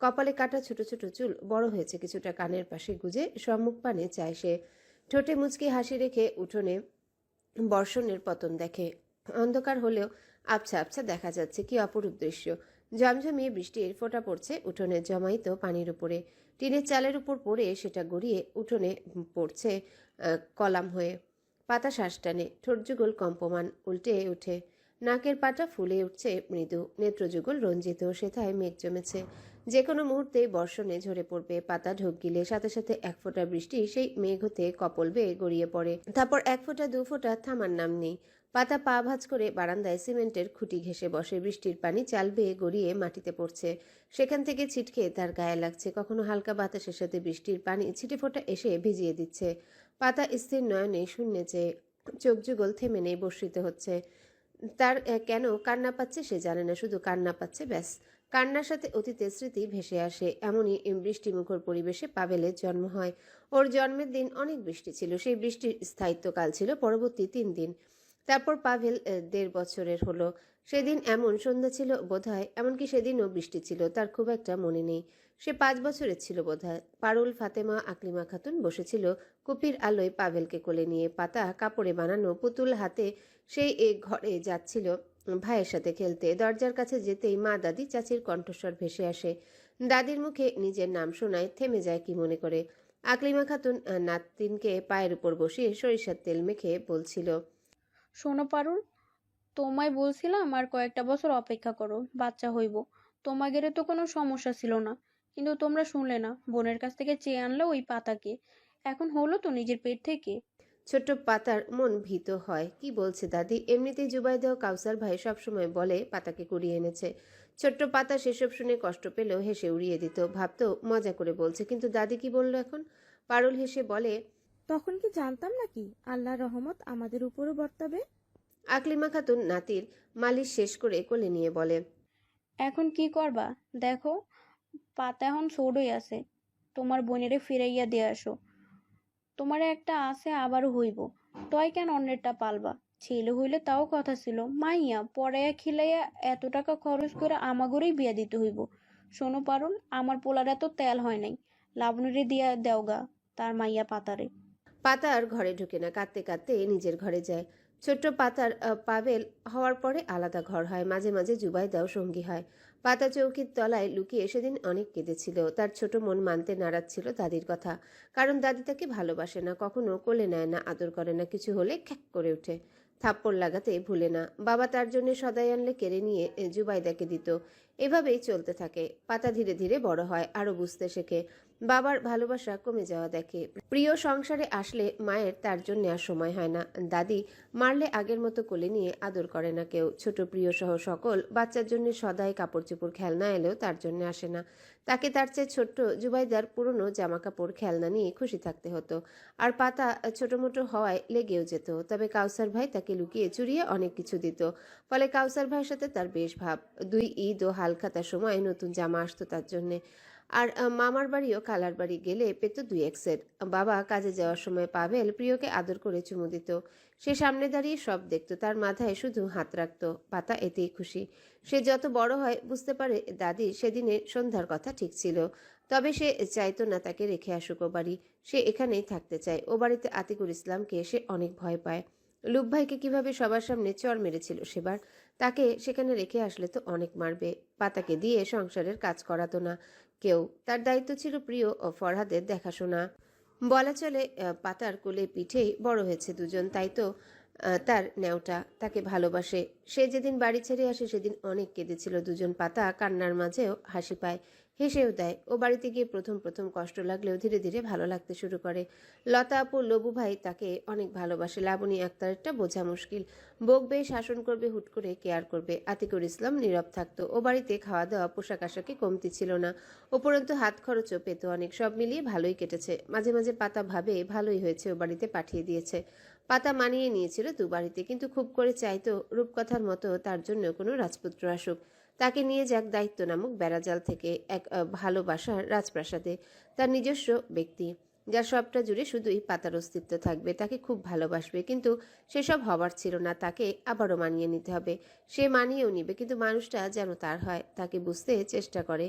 কপালে কাটা ছোট ছোট চুল বড় হয়েছে কিছুটা। কানের পাশে গুজে সম্মুখ পানে চায় সে। ঠোঁটে মুচকি হাসি রেখে উঠোনে বর্ষণের পতন দেখে। অন্ধকার হলেও আবছা আবছা দেখা যাচ্ছে। কি অপরূপ দৃশ্য! ঝমঝমিয়ে বৃষ্টির ফোঁটা পড়ছে উঠোনের জমায়িত পানির উপরে। টিনের চালের উপর পড়ে সেটা গড়িয়ে উঠোনে পড়ছে কলাম হয়ে। পাতা শ্বাস টানে। ঠোঁটযুগল কম্পমান উল্টে উঠে। নাকের পাটা ফুলে উঠছে মৃদু। নেত্রযুগল রঞ্জিত। সেথায় মেঘ জমেছে, যে কোনো মুহূর্তেই বর্ষণে ঝরে পড়বে। পাতা ঢোক গিলে সাথে সাথে এক ফোঁটা বৃষ্টি সেই মেঘ হতে কপল বেয়ে গড়িয়ে পড়ে। তারপর এক ফোঁটা দু ফোঁটা থামার নাম নেই। পাতা পা ভাঁজ করে বারান্দায় সিমেন্টের খুঁটি ঘেঁষে বসে। বৃষ্টির পানি চাল বেয়ে গড়িয়ে মাটিতে পড়ছে। সেখান থেকে ছিটকে তার গায়ে লাগছে। কখনো হালকা বাতাসের সাথে বৃষ্টির পানি ছিটে ফোঁটা এসে ভিজিয়ে দিচ্ছে। পাতা স্থির নয়নে শূন্যে চেয়ে। চোখ যুগল থেমে নেই, বর্ষিত হচ্ছে। তার কেন কান্না পাচ্ছে সে জানে না, শুধু কান্না পাচ্ছে ব্যাস। কান্নার সাথে অতীতের স্মৃতি ভেসে আসে। এমনই বৃষ্টিমুখর পরিবেশে পাভেলের জন্ম হয়। ওর জন্মের দিন অনেক বৃষ্টি ছিল। সেই বৃষ্টির স্থায়িত্বকাল ছিল পরবর্তী 3 দিন। তারপর পাভেল 1.5 বছরের হলো। সেদিন এমন সন্ধ্যা ছিল বোধহয়, এমনকি সেদিনও বৃষ্টি ছিল, তার খুব একটা মনে নেই। সে 5 বছরের ছিল বোধহয়। পারুল, ফাতেমা, আকলিমা খাতুন বসেছিল কুপির আলোয় পাভেলকে কোলে নিয়ে। পাতা কাপড়ে বানানো পুতুল হাতে সেই ঘরে যাচ্ছিল ভাইয়ের সাথে খেলতে। দরজার কাছে যেতেই মা দাদি চাচির কণ্ঠস্বর ভেসে আসে। দাদির মুখে নিজের নাম শোনায় থেমে যায় কি মনে করে। আকলিমা খাতুন নাতিনকে পায়ের উপর বসিয়ে সরিষার তেল মেখে বলছিল, শোনো পারুল, তোমায় বলছিলাম আর কয়েকটা বছর অপেক্ষা করো, বাচ্চা হইব। তোমাদের তো কোনো সমস্যা ছিল না, কিন্তু তোমরা শুনলে না, বোনের কাছ থেকে চেয়ে আনলো ওই পাতাকে। এখন হলো তো নিজের পেট থেকে। ছোট্ট পাতার মন ভীত হয়। কি বলছে দাদি? এমনিতেই জুবাইদা ও কাউসার ভাই সবসময় বলে পাতাকে কুড়িয়ে এনেছে। ছোট্ট পাতা সেসব শুনে কষ্ট পেলেও হেসে উড়িয়ে দিত, ভাবতো মজা করে বলছে। কিন্তু দাদি কি বলল এখন? পারুল হেসে বলে, তখন কি জানতাম নাকি আল্লাহর রহমত আমাদের উপরও বর্তাবে? আকলিমা খাতুন নাতির মালিশ শেষ করে কোলে নিয়ে বলে, এখন কি করবা দেখো, পাতা এখন ছোটই আছে, তোমার বোনেরে ফিরাইয়া দিয়ে আসো। তোমার একটা আছে আবারও হইব, তয় কেন অন্যেরটা পালবা? ছেলে হইলে তাও কথা ছিল, মাইয়া পড়াইয়া খিলাইয়া এত টাকা খরচ করে আমাগরেই বিয়া দিতে হইব। শোনো পারুল, আমার পোলার এত তেল হয় নাই, লাবণীরে দিয়া দেওগা তার মাইয়া পাতারে। পাতার ঘরে ঢুকে না, কাঁদতে কাঁদতে নিজের ঘরে যায়। ছোট্ট পাতার পাবেল হওয়ার পরে আলাদা ঘর হয়। মাঝে মাঝে জুবাইদাও সঙ্গী হয়। পাতা চৌকির তলায় লুকিয়ে সেদিন অনেক কেঁদেছিল। তার ছোট মন মানতে নারাজ ছিল দাদির কথা, কারণ দাদি তাকে ভালোবাসে না, কখনো কোলে নেয় না, আদর করে না। কিছু হলে খ্যাক করে ওঠে, থাপ্পড় লাগাতে ভুলে না। বাবা তার জন্য সদাই আনলে কেড়ে নিয়ে জুবাইদাকে দিত। এভাবেই চলতে থাকে। পাতা ধীরে ধীরে বড় হয়, আরো বুঝতে শেখে। বাবার ভালোবাসা কমে যাওয়া দেখে। প্রিয় সংসারে আসলে মায়ের তার জন্য আর সময় হয় না। দাদি মারলে আগের মতো কোলে নিয়ে আদর করে না কেউ। ছোট প্রিয় সহ সকল বাচ্চার জন্য সদাই কাপড় চোপড় খেলনা এলেও তার জন্য আসে না। তাকে তার চেয়ে ছোট্ট জুবাইদার পুরনো জামা কাপড় খেলনা নিয়ে খুশি থাকতে হতো। আর পাতা ছোট মোটো হওয়ায় লেগেও যেত। তবে কাউসার ভাই তাকে লুকিয়ে চুরিয়ে অনেক কিছু দিত। ফলে কাউসার ভাইয়ের সাথে তার বেশ ভাব। 2 ঈদ ও হালখাতার সময় নতুন জামা আসতো তার জন্যে। আর মামার বাড়ি ও খালার বাড়ি গেলে পেত 2-1 সেট। বাবা কাজে যাওয়ার সময় পাভেল প্রিয়কে আদর করে চুমু দিত। সে সামনে দাঁড়িয়ে সব দেখত, তার মাথায় শুধু হাত রাখত। পাতা এতেই খুশি। সে যত বড় হয় বুঝতে পারে দাদির সেদিনের সন্ধ্যার কথা ঠিক ছিল। তবে সে চাইতো না তাকে রেখে আসুক ও বাড়ি। সে এখানেই থাকতে চায়। ও বাড়িতে আতিকুর ইসলামকে সে অনেক ভয় পায়। লুব ভাইকে কিভাবে সবার সামনে চর মেরেছিল সেবার। তাকে সেখানে রেখে আসলে তো অনেক মারবে। পাতাকে দিয়ে সংসারের কাজ করাতো না কেউ। তার দায়িত্ব ছিল প্রিয় ও ফরহাদের দেখাশোনা। বলা চলে পাতার কোলে পিঠেই বড় হয়েছে দুজন, তাই তো তার নেওটা। তাকে ভালোবাসে। সে যেদিন বাড়ি ছেড়ে আসে সেদিন অনেক কেঁদেছিল দুজন। পাতা কান্নার মাঝেও হাসি পায়, হেসেও দেয়। ও বাড়িতে গিয়ে প্রথম প্রথম কষ্ট লাগলেও ধীরে ধীরে ভালো লাগতে শুরু করে। লতা আপু, লবু ভাই তাকে অনেক ভালোবাসে। লাবণী আক্তারেরটা বোঝা মুশকিল। বকবে, শাসন করবে, হুট করে কেয়ার করবে। আতিকুর ইসলাম নীরব থাকতো। ও বাড়িতে খাওয়া দাওয়া, পোশাক আশাকে কমতি ছিল না। উপরন্তু হাত খরচও পেত অনেক। সব মিলিয়ে ভালোই কেটেছে। মাঝে মাঝে পাতা ভাবে ভালোই হয়েছে ও বাড়িতে পাঠিয়ে দিয়েছে। পাতা মানিয়ে নিয়েছিল 2 বাড়িতে, কিন্তু খুব করে চাইতো রূপকথার মতো তার জন্য কোনো রাজপুত্র আসুক। তাকে নিয়ে যাক দায়িত্ব নামক বেড়াজাল থেকে এক ভালোবাসার রাজপ্রাসাদে। তার নিজস্ব ব্যক্তি, যার সবটা জুড়ে শুধুই পাতার অস্তিত্ব থাকবে। তাকে খুব ভালোবাসবে, কিন্তু সেসব হবার ছিল না। তাকে আবারও মানিয়ে নিতে হবে। সে মানিয়েও নিবে, কিন্তু মানুষটা যেন তার হয়। তাকে বুঝতে চেষ্টা করে।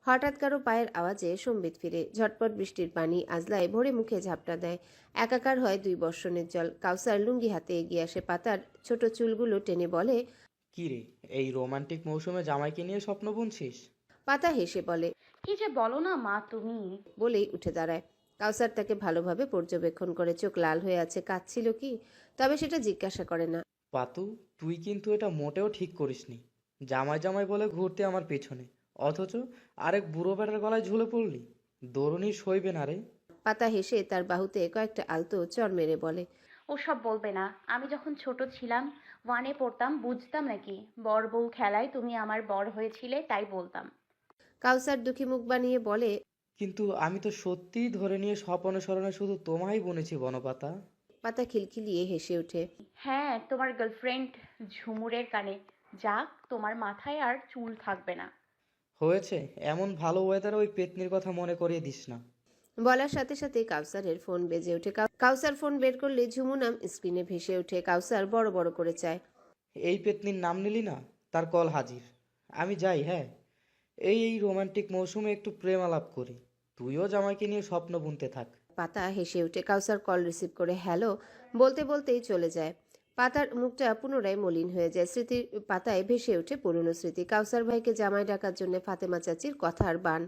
হঠাৎ কারো পায়ের আওয়াজে সম্বিত ফিরে। ঝটপট বৃষ্টির পানি আজলায় ভরে মুখে ঝাপটা দেয়। একাকার হয় 2 বর্ষণের জল। কাউসার লুঙ্গি হাতে এগিয়ে আসে। পাতার ছোট চুলগুলো টেনে বলে, কি রে, এই রোমান্টিক মৌসুমে জামাইকে নিয়ে স্বপ্ন বুনছিস? পাতা হেসে বলে, কি যে বলো না মা তুমি। বলেই উঠে দাঁড়ায়। কাউসার তাকে ভালোভাবে পর্যবেক্ষণ করে। চোখ লাল হয়ে আছে। কাঁদছিল কি? তবে সেটা জিজ্ঞাসা করে না। পাতু, তুই কিন্তু এটা মোটেও ঠিক করিসনি। জামাই জামাই বলে ঘুরতে আমার পেছনে, অথচ আরেক বুড়ো বেটার গলায় ঝুলে পড়লি। দরুনি সইবে না রে। পাতা হেসে তার বাহুতে কয়েকটা আলতো চড় মেরে বলে, ওসব বলবে না। আমি যখন ছোট ছিলাম, 1-এ পড়তাম, বুঝতাম নাকি? বর বউ খেলায় তুমি আমার বর হয়েছিলে, তাই বলতাম। কাউসার দুঃখী মুখ বানিয়ে বলে, কিন্তু আমি তো সত্যিই ধরে নিয়ে স্বপনে স্মরণে শুধু তোমায় বনেছি বনপাতা। পাতা খিলখিলিয়ে হেসে ওঠে। হ্যাঁ, তোমার গার্লফ্রেন্ড ঝুমুরের কানে যাক, তোমার মাথায় আর চুল থাকবে না। হয়েছে, এমন ভালো ওয়েদারে ওই পেতনির কথা মনে করিয়ে দিস না। বলার সাথে সাথে কাউসারের ফোন বেজে ওঠে। কাউসার ফোন বের করলে ঝুমু নাম স্ক্রিনে ভেসে ওঠে। কাউসার বড় বড় করে চায়, এই পেতনির নাম নিলি না, তার কল হাজির। আমি যাই, হ্যাঁ। এই রোমান্টিক মৌসুমে একটু প্রেম আলাপ করি। তুইও জামাইকে নিয়ে স্বপ্ন বুনতে থাক। পাতা হেসে ওঠে। কাউসার কল রিসিভ করে হ্যালো বলতে বলতেই চলে যায়। পাতার মুখটা পুনরায় মলিন হয়ে যায়। স্মৃতির পাতায় ভেসে ওঠে পুরনো স্মৃতি। কাউসার ভাইকে জামাই ডাকার জন্য ফাতেমা চাচির কথার বান,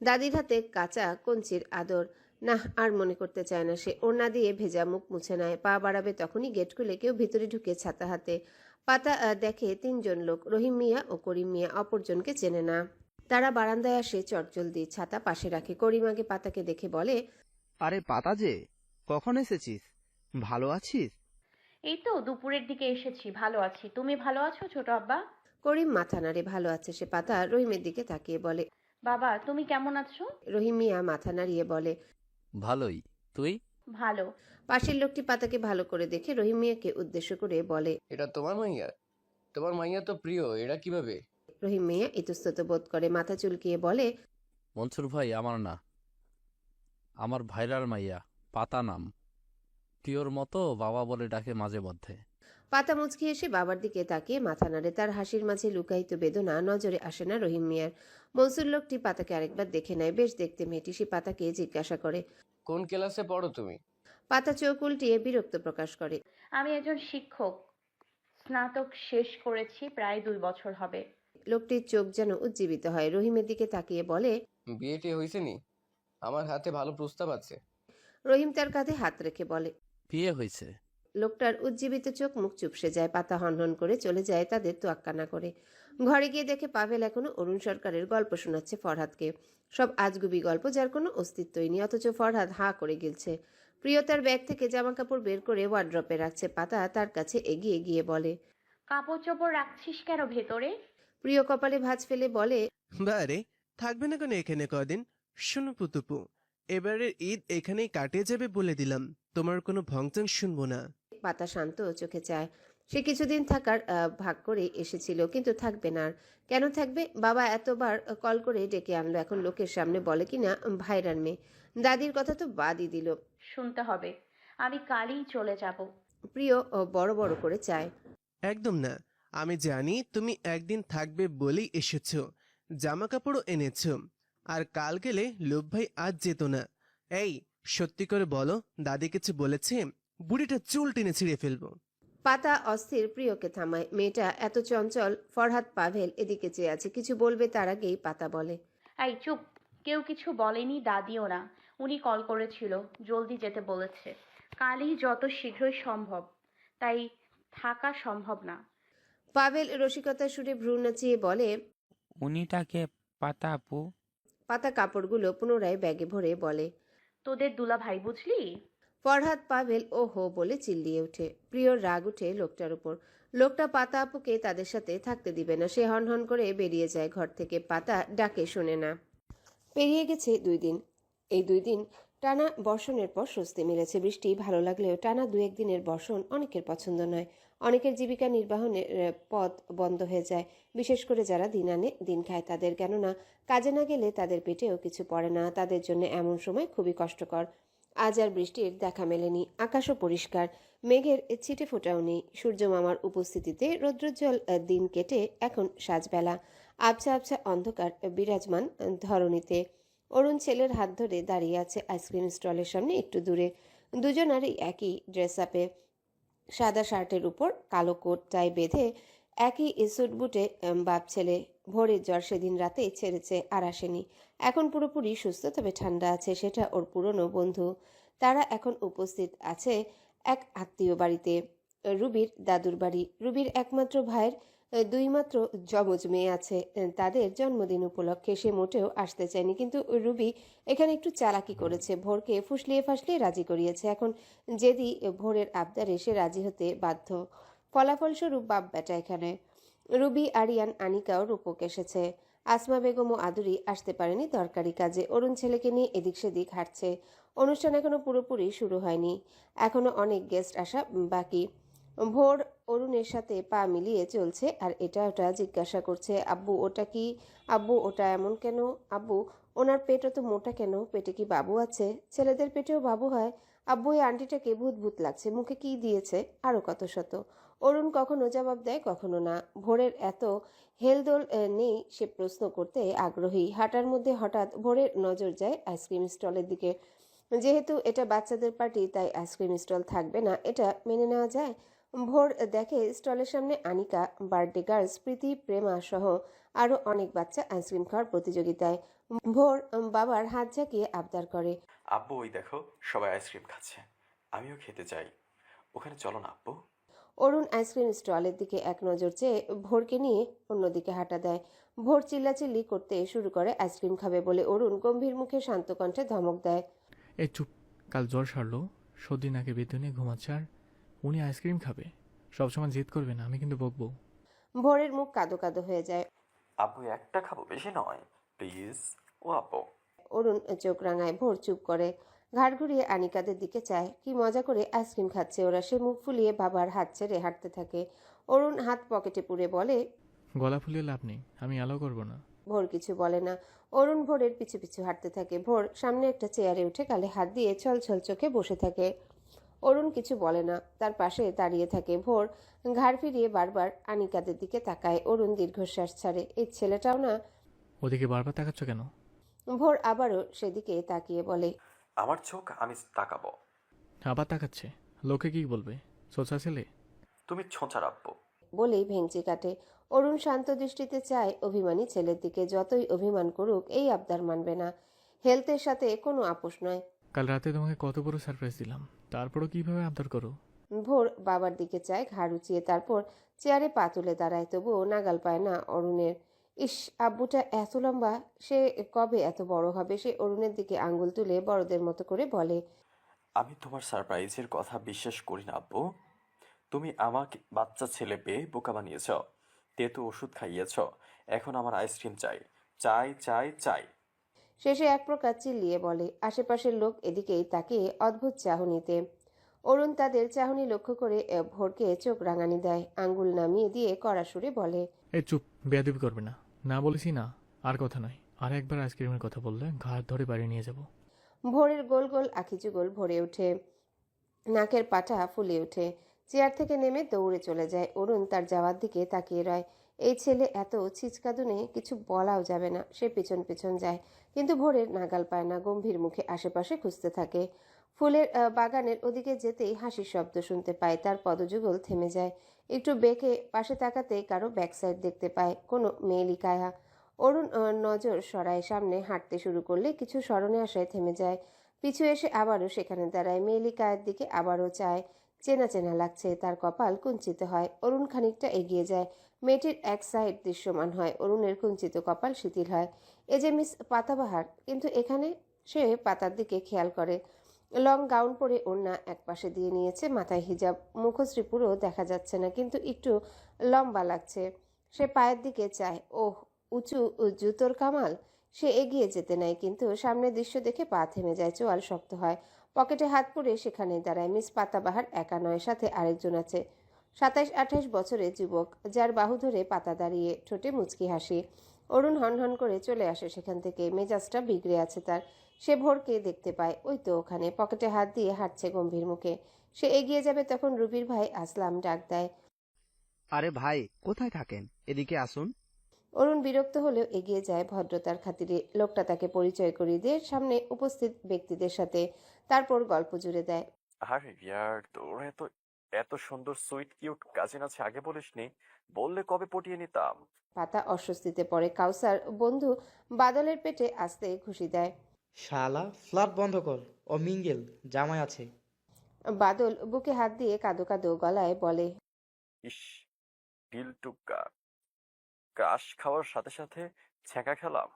দাদির হাতে কাঁচা কঞ্চির আদর। না, আর মনে করতে চায় না সে। ওড়না দিয়ে ভেজা মুখ মুছে নেয়। পা বাড়াবে তখনই গেট খুলে কেউ ভিতরে ঢুকে ছাতা হাতে। পাতা দেখে 3 জন লোক, রহিম মিয়া ও করিম মিয়া। অপরজনকে চেনে না। তারা বারান্দায় আসে চটজলদি, ছাতা পাশে রাখে। করিম আগে পাতাকে দেখে বলে, আরে পাতা যে, কখন এসেছিস? ভালো আছিস? এই তো দুপুরের দিকে এসেছি, ভালো আছি। তুমি ভালো আছো ছোট আব্বা? করিম মাথা নাড়ে। ভালো আছে সে। পাতা রহিমের দিকে তাকিয়ে বলে, বাবা তুমি কেমন আছো? রহিম মিয়া মাথা নাড়িয়ে বলে, ভালোই। তুই? ভালো। পাশের লোকটি পাতাকে ভালো করে দেখে রহিম মিয়াকে উদ্দেশ্য করে বলে, এটা তোমার মাইয়া? তোমার মাইয়া তো প্রিয়, এরা কিভাবে? রহিম মিয়া ইতস্তত বোধ করে মাথা চুলকিয়ে বলে, মনসুর ভাই আমার না, আমার ভাইরার মাইয়া, পাতা নাম। প্রিয়র মতো বাবা বলে ডাকে মাঝে মধ্যে। পাতা মুচকি এসে বাবার দিকে তাকিয়ে মাথা নাড়ে। তার হাসির মাঝে লুকায়িত বেদনা নজরে আসে না রহিম মিয়ার। মনসুর লোকটি পাতাকে আরেকবার দেখে নেয়। বেশ দেখতে মেয়েটি। সে পাতাকে জিজ্ঞাসা করে, কোন ক্লাসে পড়ো তুমি? পাতা চোখ উল্টিয়ে বিরক্ত প্রকাশ করে, আমি একজন শিক্ষক, স্নাতক শেষ করেছি, প্রায় 2 বছর হবে। লোকটির চোখ যেন উজ্জীবিত হয়। রহিমের দিকে তাকিয়ে বলে, বিয়েটি হয়েছে নি? আমার হাতে ভালো প্রস্তাব আছে। রহিম তার কাঁধে হাত রেখে বলে, বিয়ে হয়েছে। লোকটার উজ্জীবিত চোখ মুখ চুপসে যায়। পাতা হনহন করে চলে যায় তাদের তোয়াক্কা না করে। ঘরে গিয়ে দেখে পাভেল এখনো অরুণ সরকারের গল্প শোনাচ্ছে ফরহাদকে। সব আজগুবি গল্প, যার কোনো অস্তিত্বই নেই। অথচ ফরহাদ হাঁ করে গিলছে। প্রিয়তার ব্যাগ থেকে জামা কাপড় বের করে ওয়ার্ড্রপে রাখছে। পাতা তার কাছে এগিয়ে গিয়ে বলে, কাপড় চোপড় রাখছিস কেন ভেতরে? প্রিয় কপালে ভাঁজ ফেলে বলে, বারে থাকবে না কেন এখানে কদিন? শোনো পুতুপু, এবারের ঈদ এখানেই কাটিয়ে যাবে বলে দিলাম। তোমার কোনো ভংচং শুনবো না। পাতা শান্ত চোখে চায়। সে কিছুদিন থাকার ভাগ করে এসেছিল, কিন্তু থাকবে না। আর কেন থাকবে? বাবা এতবার কল করে ডেকে আনলো, এখন লোকের সামনে বলে কিনা ভাইরার মেয়ে। দাদির কথা তো বাদই দিল। শুনতে হবে, আমি কালই চলে যাব। প্রিয় বড় বড় করে চায়। একদম না, আমি জানি তুমি একদিন থাকবে বলেই এসেছো, জামা কাপড়ও এনেছো। আর কাল গেলে লোভ ভাই আজ যেত না। এই সত্যি করে বলো, দাদি কিছু বলেছে? বুড়িটা চুল টেনে ছিঁড়ে ফেলবো। পাতা অস্থির প্রিয়কে থামায়। মেয়েটা এত চঞ্চল। ফরহাদ পাভেল এদিকে চেয়ে আছে, কিছু বলবে তার আগেই পাতা বলে, এই চুপ, কেউ কিছু বলেনি, দাদিও না। উনি কল করেছিল, জলদি যেতে বলেছে, কালই যত শীঘ্রই সম্ভব, তাই থাকা সম্ভব না। পাভেল রসিকতার সুরে ভ্রু নাচিয়ে বলে, উনিটাকে পাতা আপু? পাতা কাপড়গুলো পুনরায় ব্যাগে ভরে বলে, তোদের দুলা ভাই বুঝলি? ফরহাদ পাভেল ও হো বলে চিল্লিয়ে ওঠে। প্রিয়র রাগ উঠে লোকটার উপর। লোকটা পাতা আপুকে তাদের সাথে থাকতে দিবে না। সে হনহন করে বেরিয়ে যায় ঘর থেকে। পাতা ডাকে শোনে না। পেরিয়ে গেছে 2 দিন। এই 2 দিন টানা বর্ষণের পর স্বস্তি মিলেছে। বৃষ্টি ভালো লাগলেও টানা 2-1 দিনের বর্ষণ অনেকের পছন্দ নয়। অনেকের জীবিকা নির্বাহনের পথ বন্ধ হয়ে যায়, বিশেষ করে যারা দিন আনে দিন খায় তাদের। কেননা কাজে না গেলে তাদের পেটেও কিছু পড়ে না। তাদের জন্য এমন সময় খুবই কষ্টকর। আজ আর বৃষ্টির দেখা মেলেনি। আকাশও পরিষ্কার, মেঘের ছিটে ফোটাও নেই। সূর্য মামার উপস্থিতিতে রৌদ্রোজ্জ্বল দিন কেটে এখন সাজবেলা। আবছা আবছা অন্ধকার বিরাজমান ধরণীতে। অরুণ ছেলের হাত ধরে দাঁড়িয়ে আছে আইসক্রিম স্টলের সামনে একটু দূরে। দুজনারই একই ড্রেস আপে, সাদা শার্টের উপর কালো কোট টাই বেঁধে। একই স্যুট বুটে বাপ ছেলে। ভোরের জ্বর সেদিন রাতে ছেড়েছে, আর আসেনি। এখন পুরোপুরি সুস্থ, তবে ঠান্ডা আছে। সেটা ওর পুরনো বন্ধু। তারা এখন উপস্থিত আছে এক আত্মীয় বাড়িতে, রুবির দাদুর বাড়ি। রুবির একমাত্র ভাইয়ের 2 মাত্র যমজ মেয়ে আছে। তাদের জন্মদিন উপলক্ষে সে মোটেও আসতে চায়নি, কিন্তু রুবি এখানে একটু চালাকি করেছে। ভোরকে ফুসলিয়ে ফাসলিয়ে রাজি করিয়েছে। এখন যেদি ভোরের আবদারে সে রাজি হতে বাধ্য। ফলাফলস্বরূপ বাপ বেটা এখানে। রুবি, আরিয়ান, আনিকাও রূপক এসেছে। আসমা বেগম ও আদুরি আসতে পারেনি দরকারি কাজে। অরুণ ছেলেকে নিয়ে এদিক সেদিক হাঁটছে। অনুষ্ঠান এখনো পুরোপুরি শুরু হয়নি, এখনো অনেক গেস্ট আসা বাকি। ভোর অরুণের সাথে পা মিলিয়ে চলছে, আর এটা ওটা জিজ্ঞাসা করছে, আব্বু ওটা কি? আব্বু ওটা এমন কেন? আব্বু ওনার পেট অত মোটা কেন? পেটে কি বাবু আছে? ছেলেদের পেটেও বাবু হয়? আব্বু এই আন্টিটাকে ভূত ভূত লাগছে, মুখে কি দিয়েছে? আরো কত শত। অরুণ কখনো জবাব দেয়, কখনো না। ভোরের এত হেলদোল নেই সে প্রশ্ন করতে আগ্রহী। হাঁটার মধ্যে হঠাৎ ভোরের নজর যায় আইসক্রিম স্টলের দিকে। যেহেতু এটা বাচ্চাদের পার্টি, তাই আইসক্রিম স্টল থাকবে না, এটা মেনে নেওয়া যায়। ভোর দেখে স্টলের সামনে আনিকা, বার্থডে গার্লস, প্রীতি, প্রেমা সহ আরো অনেক বাচ্চা আইসক্রিম খাওয়ার প্রতিযোগিতায়। ভোর বাবার হাত ঝাঁকিয়ে আবদার করে, আব্বু ওই দেখো সবাই আইসক্রিম খাচ্ছে, আমিও খেতে চাই, ওখানে চলো না আব্বু। অরুণ আইসক্রিম স্টলের দিকে এক নজর চেয়ে ভোরকে নিয়ে অন্যদিকে হাঁটা দেয়। ভোর চিল্লাচিল্লি করতে শুরু করে আইসক্রিম খাবে বলে অরুণ গম্ভীর মুখে শান্ত কণ্ঠে ধমক দেয়। এই চুপ, কাল জ্বর সারলো, সর্দি নাকে বেঁধে নিয়ে ঘুমাচ্ছে, আর উনি আইসক্রিম খাবে? সবসময় জেদ করবে না, আমি কিন্তু বকবো। ভোরের মুখ কাদো কাদো হয়ে যায়। আব্বু একটা খাবো, বেশি নয় প্লিজ। ও আব্বু। অরুণ চোখ রাঙায়। ভোর চুপ করে ঘাড় ঘুরিয়ে আনিকাদের দিকে চায়। কি মজা করে আইসক্রিম খাচ্ছে ওরা। সে মুখ ফুলিয়ে বাবার হাত ছেড়ে হাঁটতে থাকে। অরুণ হাত পকেটে পুরে বলে, গলা ফুলিয়ে লাভ নেই, আমি অ্যালাউ করবো না। ভোর কিছু বলে না। অরুণ ভোরের পিছু পিছু হাঁটতে থাকে। ভোর সামনে একটা চেয়ারে উঠে গালে হাত দিয়ে ছল ছল চোখে বসে থাকে। অরুণ কিছু বলে না, তার পাশে দাঁড়িয়ে থাকে। ভোর ঘাড় ফিরিয়ে বারবার আনিকাদের দিকে তাকায়। অরুণ দীর্ঘশ্বাস ছাড়ে। এই ছেলেটাও না। ওদিকে বারবার তাকাচ্ছ কেন? ভোর আবারও সেদিকে তাকিয়ে বলে, আমার চোখ, আমি তাকাবো। আবার তাকাচ্ছে, লোকে কি বলবে? সোচা ছেলে। তুমি ছোঁচার আব্বু। বলেই ভেঙচি কাটে। অরুণ শান্ত দৃষ্টিতে চায় অভিমানী ছেলের দিকে। যতই অভিমান করুক এই আবদার মানবে না। হেলথের সাথে কোনো আপোষ নয়। কাল রাতে তোমাকে কত বড় সারপ্রাইজ দিলাম, তারপরও কিভাবে আবদার করো? ভোর বাবার দিকে চায় ঘাড় উঁচিয়ে, তারপর চেয়ারে পা তুলে দাঁড়ায়। তবুও নাগাল পায় না অরুণের। ইস, আব্বুটা এত লম্বা, সে কবে এত বড় হবে? সে অরুণের দিকে আঙ্গুল তুলে বড়দের মতো করে বলে, আমি তোমার সারপ্রাইজের কথা বিশ্বাস করি না আব্বু। তুমি আমাকে বাচ্চা ছেলে পেয়ে বোকা বানিয়েছ, তেতো ওষুধ খাইয়েছ, এখন আমার আইসক্রিম চাই, চাই চাই চাই। শেষে এক প্রকার চিল্লিয়ে বলে। আশেপাশের লোক এদিকেই তাকিয়ে অদ্ভুত চাহনিতে। অরুণ তাদের চাহনি লক্ষ্য করে ভোরকে চোখ রাঙানি দেয়। আঙ্গুল নামিয়ে দিয়ে কড়া সুরে বলে, এই চুপ, বেয়াদবি করবে না। না বলেছি না, আর কথা নয়। আর একবার আইসক্রিমের কথা বললে ঘাড় ধরে বাড়ি নিয়ে যাব। ভোরের গোল গোল আখি যুগল ভরে ওঠে, নাকের পাটা ফুলে ওঠে। চেয়ার থেকে নেমে দৌড়ে চলে যায়। অরুণ তার যাওয়ার দিকে তাকিয়ে রয়। এই ছেলে এত ছিচকাদুনে কিছু বলাও যাবে না। সে পিছন পিছন যায়, কিন্তু ভোরের নাগাল পায় না। গম্ভীর মুখে আশেপাশে খুঁজতে থাকে। ফুলের বাগানের ওদিকে যেতেই হাসির শব্দ শুনতে পায়। তার পদযুগল থেমে যায়। একটু বেঁকে পাশে তাকাতেই কারো ব্যাকসাইড দেখতে পায়, কোনো মেয়েলি কায়া। অরুণ নজর সরায়। সামনে হাঁটতে শুরু করলে কিছু স্মরণে আসায় থেমে যায়। পিছু এসে আবারও সেখানে দাঁড়ায়। মেয়েলি কায়ের দিকে আবারও চায়। চেনা চেনা লাগছে। তার কপাল কুঞ্চিত হয়। অরুণ খানিকটা এগিয়ে যায়। মেয়েটির এক সাইড দৃশ্যমান হয়। অরুণের কুঞ্চিত কপাল শিথিল হয়। এ যে মিস পাতাবাহার, কিন্তু এখানে? সে পাতার দিকে খেয়াল করে। লং গাউন পরে ওড়না এক পাশে দিয়ে নিয়েছে, মাথায় হিজাব, মুখশ্রী পুরো দেখা যাচ্ছে না, কিন্তু একটু লম্বা লাগছে। সে পায়ের দিকে চায়। ওহ, উঁচু জুতোর কামাল। সে এগিয়ে যেতে নেয়, কিন্তু সামনের দৃশ্য দেখে পা থেমে যায়। চোয়াল শক্ত হয়। পকেটে হাত পুরে সেখানে দাঁড়ায়। মিস পাতাবাহার একা নয়, সাথে আরেকজন আছে। 27-28 বছরের যুবক, যার বাহু ধরে পাতা দাঁড়িয়ে, ঠোঁটে মুচকি হাসি। অরুণ হনহন করে চলে আসে সেখান থেকে। মেজাজটা বিগড়ে আছে তার। সে ভোরকে দেখতে পায়। ওই তো ওখানে, পকেটে হাত দিয়ে হাঁটছে গম্ভীর মুখে। সে এগিয়ে যাবে, তখন রুবির ভাই আসলাম ডাক দেয়। আরে ভাই, কোথায় থাকেন? এদিকে আসুন। অরুণ বিরক্ত হলেও এগিয়ে যায় ভদ্রতার খাতিরে। লোকটা তাকে পরিচয় করিয়ে দিয়ে সামনে উপস্থিত ব্যক্তিদের সাথে, তারপর গল্প জুড়ে দেয়। আরে ইয়ার, তোর এত এত সুন্দর সুইট কিউট কাজিন আছে, আগে বলিসনি, বললে কবে পটিয়ে নিতাম। পাতা অস্বস্তিতে পড়ে। কাউসার বন্ধু বাদলের পেটে আস্তে ঘুষি দেয়। শালা, ফ্লার্ট বন্ধ কর। ও মিঙ্গেল, জামাই আছে। বাদল বুকে হাত দিয়ে কাঁদো কাঁদো গলায় বলে, ইস, ডিল টুকা, ক্রাশ খাওয়ার সাথে সাথে ছ্যাঁকা খেলাম।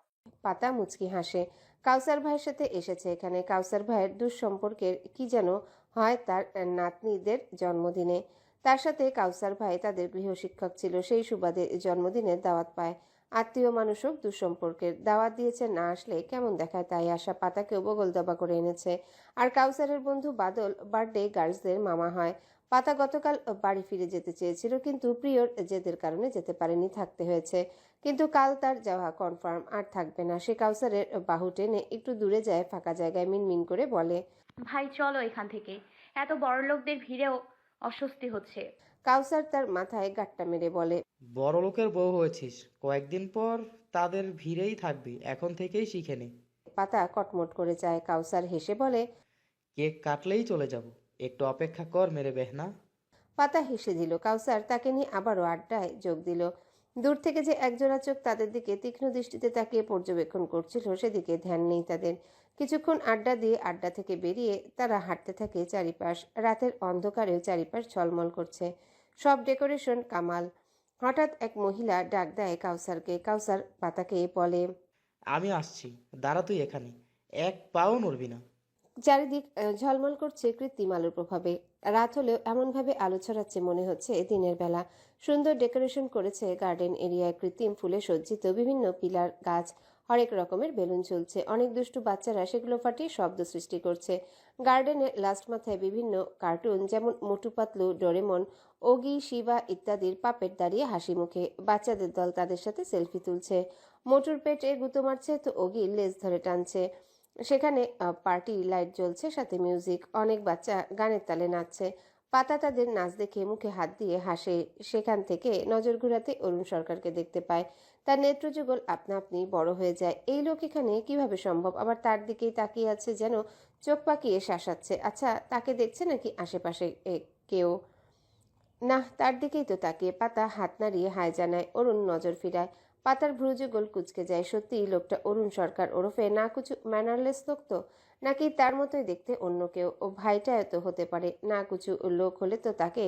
পাতা মুচকি হাসে। কাউসার ভাইয়ের সাথে এসেছে এখানে। কাউসার ভাইয়ের দুঃসম্পর্কের কি যেন হয় তার নাতনিদের জন্মদিনে। তার সাথে কাউসার ভাই তাদের গৃহশিক্ষক ছিল। সেই সুবাদে জন্মদিনের দাওয়াত পায়। আত্মীয় মানুষ হোক, দুঃসম্পর্কের দাওয়াত দিয়েছে, না আসলে কেমন দেখায় তাই আসা। পাতাকেও বগল দাবা করে এনেছে। আর কাউসারের বন্ধু বাদল বার্থডে গার্লসদের মামা হয়। পাতা গতকাল বাড়ি ফিরে যেতে চেয়েছিল, কিন্তু প্রিয়র জেদের কারণে যেতে পারেনি, থাকতে হয়েছে। কিন্তু কাল তার যাওয়া কনফার্ম, আর থাকবে না। সে কাউসারের বাহু টেনে একটু দূরে যায়, ফাঁকা জায়গায় মিনমিন করে বলে, ভাই চলো এখান থেকে, এত বড় লোকদের ভিড়েও অস্বস্তি হচ্ছে। কাউসার তার মাথায় গাট্টা মেরে বলে, বড় লোকের বউ হয়েছিস, কয়েকদিন পর তাদের ভিড়েই থাকবি, এখন থেকেই শিখে নে। পাতা কটমট করে যায়। কাউসার হেসে বলে, কেক কাটলেই চলে যাব, একটু অপেক্ষা কর মেরে বেহনা। পাতা হেসে দিল। কাউসার তাকে নিয়ে আবারও আড্ডায় যোগ দিল। দূর থেকে যে একজোড়া চোখ তাদের দিকে তীক্ষ্ণ দৃষ্টিতে তাকিয়ে পর্যবেক্ষণ করছিল সেদিকে ধ্যান নেই তাদের। কিছুক্ষণ আড্ডা দিয়ে আড্ডা থেকে বেরিয়ে তারা হাঁটতে থাকে চারিপাশ। রাতের অন্ধকারেও চারিপাশ ঝলমল করছে, সব ডেকোরেশন কামাল। হঠাৎ এক মহিলা ডাক দেয় কাউসারকে। কাউসার পাতাকে বলে, আমি আসছি, দাঁড়া তুই এখানে, এক পাও নড়বি না। চারিদিক ঝলমল করছে কৃত্রিম আলোর প্রভাবে। রাত হলেও এমনভাবে আলো ছড়াচ্ছে মনে হচ্ছে দিনের বেলা। সুন্দর ডেকোরেশন করেছে গার্ডেন এরিয়ায়, কৃত্রিম ফুলে সজ্জিত বিভিন্ন পিলার, গাছ, হরেক রকমের বেলুন ঝুলছে। অনেক দুষ্টু বাচ্চারা সেগুলো ফাটিয়ে শব্দ সৃষ্টি করছে। গার্ডেনের লাস্ট মাথায় বিভিন্ন কার্টুন যেমন মোটু পাতলু, ডোরেমন, ওগি, শিবা ইত্যাদির পাপেট দাঁড়িয়ে হাসি মুখে। বাচ্চাদের দল তাদের সাথে সেলফি তুলছে। মোটুর পেটে গুঁতো মারছে তো ওগির লেজ ধরে টানছে। সেখানে পার্টি লাইট জ্বলছে, সাথে মিউজিক। অনেক বাচ্চা গানের তালে নাচছে। পাতা তাদের নাচ দেখে মুখে হাত দিয়ে হাসে। সেখান থেকে নজর ঘুরাতে অরুণ সরকারকে দেখতে পায়। তার নেত্রযুগল আপনা আপনি বড় হয়ে যায়। এই লোক এখানে কিভাবে সম্ভব? আবার তার দিকেই তাকিয়ে আছে, যেন চোখ পাকিয়ে শাসাচ্ছে। আচ্ছা, তাকে দেখছে নাকি আশেপাশে কেউ? না, তার দিকেই তো তাকিয়ে। পাতা হাত নাড়িয়ে হায় জানায়। অরুণ নজর ফিরায়। পাতার ভ্রুযুগল কুঁচকে যায়। সত্যিই লোকটা অরুণ সরকার ওরফে না কিছু ম্যানারলেস লোক তো, নাকি তার মতোই দেখতে অন্য কেউ? ও ভাইটাও তো হতে পারে। না কিছু লোক হলে তো তাকে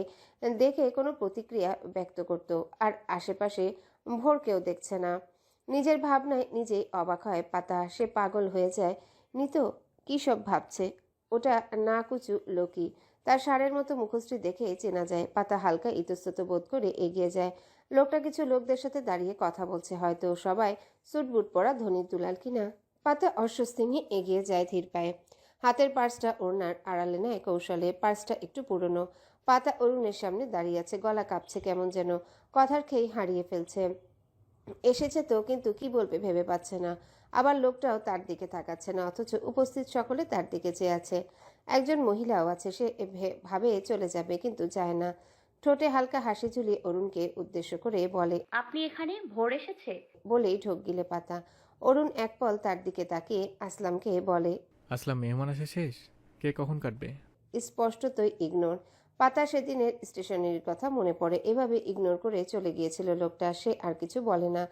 দেখে কোনো প্রতিক্রিয়া ব্যক্ত করত। আর আশেপাশে ভোর কেউ দেখছে না। নিজের ভাবনায় নিজেই অবাক হয় পাতা। সে পাগল হয়ে যায়। নিত কী সব ভাবছে? ওটা না কুচু লোকই। তার ষাঁড়ের মতো মুখশ্রী দেখে চেনা যায়। পাতা হালকা ইতস্তত বোধ করে এগিয়ে যায়। লোকটা কিছু লোকদের সাথে দাঁড়িয়ে কথা বলছে, হয়তো সবাই স্যুটবুট পরা ধনীর দুলাল কিনা। পাতা অস্বস্তি নিয়ে এগিয়ে যায় ধীর পায়ে। হাতের পার্সটা ওড়নার আড়ালে নেয় কৌশলে। পার্সটা একটু পুরনো। পাতা অরুণের সামনে দাঁড়িয়ে আছে, গলা কাঁপছে কেমন যেন, কথার খেই হারিয়ে ফেলছে। এসেছে তো, কিন্তু কি বলবে ভেবে পাচ্ছে না। আবার লোকটাও তার দিকে তাকাচ্ছে না, অথচ উপস্থিত সকলে তার দিকে চেয়ে আছে। একজন মহিলাও আছে, সে ভাবে চলে যাবে কিন্তু যায় না। ঠোঁটে হালকা হাসি ঝুলিয়ে অরুণকে উদ্দেশ্য করে বলে, আপনি এখানে? ভোর এসেছে? বলেই ঢোক গিলে পাতা। অরুণ এক পল তার দিকে তাকিয়ে আসলামকে বলে, আসলাম, মেহমান আসা শেষ? কে কখন কাটবে? স্পষ্টতই ইগনোর। পাতা সেদিনের স্টেশনের কথা মনে পড়ে। এভাবে ইগনোর করে চলে গিয়েছিল লোকটা। সে আর কিছু বলে না,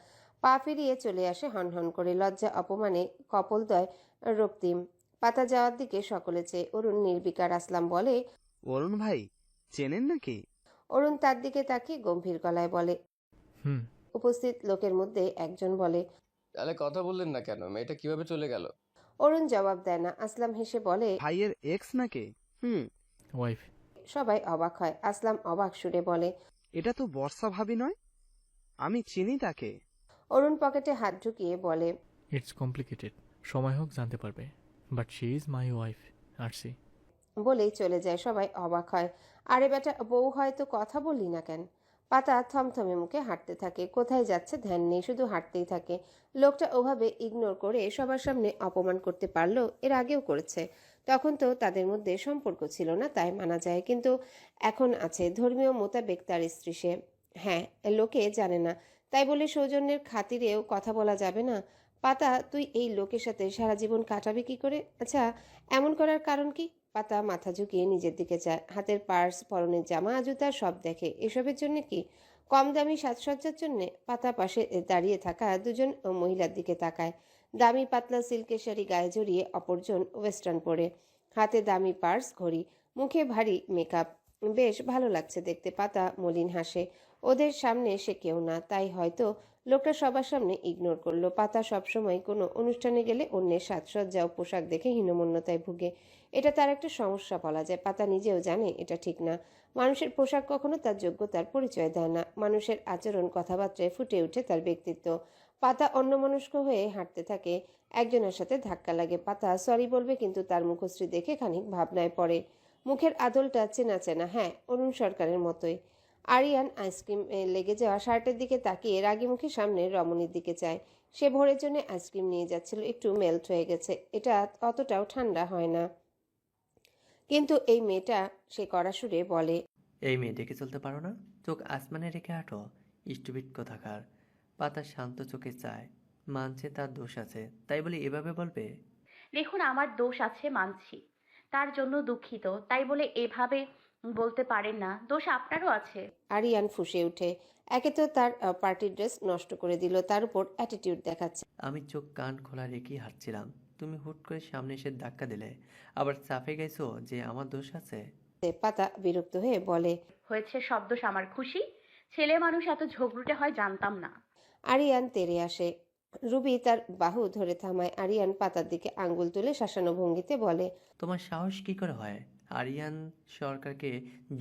পা ফিরিয়ে চলে আসে হনহন করে। লজ্জা অপমানে কপোলদ্বয় রক্তিম। পাতা যাওয়ার দিকে সকলে চেয়ে। অরুণ নির্বিকার। আসলাম বলে, অরুণ ভাই চেনেন নাকি? অরুণ তার দিকে তাকিয়ে গম্ভীর গলায় বলে। হুম। উপস্থিত লোকের মধ্যে একজন বলে, তাহলে কথা বললেন না কেন? মেয়েটা কিভাবে চলে গেল? অরুণ জবাব দেয় না। আসলাম হেসে বলে, ভাইয়ের এক্স নাকি? ওয়াইফ। সবাই অবাক হয়। আসলাম অবাক সুরে বলে, এটা তো বর্ষা ভাবি নয়? আমি চিনি তাকে। অরুণ পকেটে হাত ঢুকিয়ে বলে, ইটস কমপ্লিকেটেড, সময় হোক জানতে পারবে, but she is my wife RC. বলেই চলে যায়। সবাই অবাক হয়। আরে বেটা, বউ হয়তো কথা বললি না কেন? পাতা থমথমে মুখে হাঁটতে থাকে। কোথায় যাচ্ছে ধ্যান নেই, শুধু হাঁটতেই থাকে। লোকটা ওভাবে ইগনোর করে সবার সামনে অপমান করতে পারলো, এর আগেও করেছে। তখন তো তাদের মধ্যে সম্পর্ক ছিল না, তাই মানা যায়। কিন্তু এখন আছে। ধর্মীয় মোতাবেক তার স্ত্রী সে। হ্যাঁ, লোকে জানে না, তাই বলে সৌজন্যের খাতিরেও কথা বলা যাবে না। পাতা, তুই এই লোকের সাথে সারা জীবন কাটাবি কি করে? আচ্ছা, এমন করার কারণ কি? পাতা মাথা ঝুঁকিয়ে নিজের দিকে চায়। হাতের পার্স, পরনের জামা, জুতা সব দেখে। এসবের জন্য কি? কম দামি সাজসজ্জার জন্যে? পাতা পাশে দাঁড়িয়ে থাকা দুজন মহিলার দিকে তাকায়। দামি পাতলা সিল্কের শাড়ি গায়ে জড়িয়ে, অপরজন ওয়েস্টার্ন পরে, হাতে দামি পার্স, ঘড়ি, মুখে ভারী মেকআপ। বেশ ভালো লাগছে দেখতে। পাতা মলিন হাসে। ওদের সামনে সে কেউ না, তাই হয়তো লোকটা সবার সামনে ইগনোর করলো। পাতা সবসময় কোনো অনুষ্ঠানে গেলে অন্যের সাজসজ্জা ও পোশাক দেখে হীনমন্যতায় ভুগে। এটা তার একটা সমস্যা বলা যায়। পাতা নিজেও জানে এটা ঠিক না। মানুষের পোশাক কখনো তার যোগ্যতার পরিচয় দেয় না। মানুষের আচরণ, কথাবার্তায় ফুটে ওঠে তার ব্যক্তিত্ব। পাতা অন্যমনস্ক হয়ে হাঁটতে থাকে। একজনের সাথে ধাক্কা লাগে। পাতা সরি বলবে, কিন্তু তার মুখশ্রী দেখে খানিক ভাবনায় পড়ে। মুখের আদলটা চেনা চেনা। হ্যাঁ, অরুণ সরকারের মতোই। আরিয়ান আইসক্রিম লেগে যাওয়া শার্টের দিকে তাকিয়ে রাগী মুখে সামনে রমণীর দিকে চায়। সে ভোরের জন্য আইসক্রিম নিয়ে যাচ্ছিল, একটু মেল্ট হয়ে গেছে। এটা অতটাও ঠান্ডা হয় না। কিন্তু এই মেয়েটা, সে কড়া সুরে বলে, এই মেয়ে দেখে চলতে পারো না? চোখ আসমানে রেখে হাঁটো, স্টুপিড কোথাকার। পাতা শান্ত চোখে চায়। মানছে তার দোষ আছে, তাই বলে এভাবে বলবে? দেখুন, আমার দোষ আছে মানছি, তার জন্য দুঃখিত। তাই বলে এভাবে বলতে পারেন না, দোষ আপনারও আছে। আরিয়ান ফুঁসে ওঠে। একে তো তার পার্টি ড্রেস নষ্ট করে দিল, তার উপর অ্যাটিটিউড দেখাচ্ছে। আমি চোখ কান খোলা রেখেই হাঁটছিলাম, তুমি হুট করে সামনে এসে ধাক্কা দিলে, আবার চাপে গেছো যে আমার দোষ আছে। পাতা বিরক্ত হয়ে বলে, হয়েছে সব দোষ আমার। খুশি? ছেলে মানুষ এত ঝগড়ুটে হয় জানতাম না। আরিয়ান তেড়ে আসে। রুবি তার বাহু ধরে থামায়। আরিয়ান পাতার দিকে আঙ্গুল তুলে শাসানো ভঙ্গিতে বলে, তোমার সাহস কি করে হয় আরিয়ান সরকারকে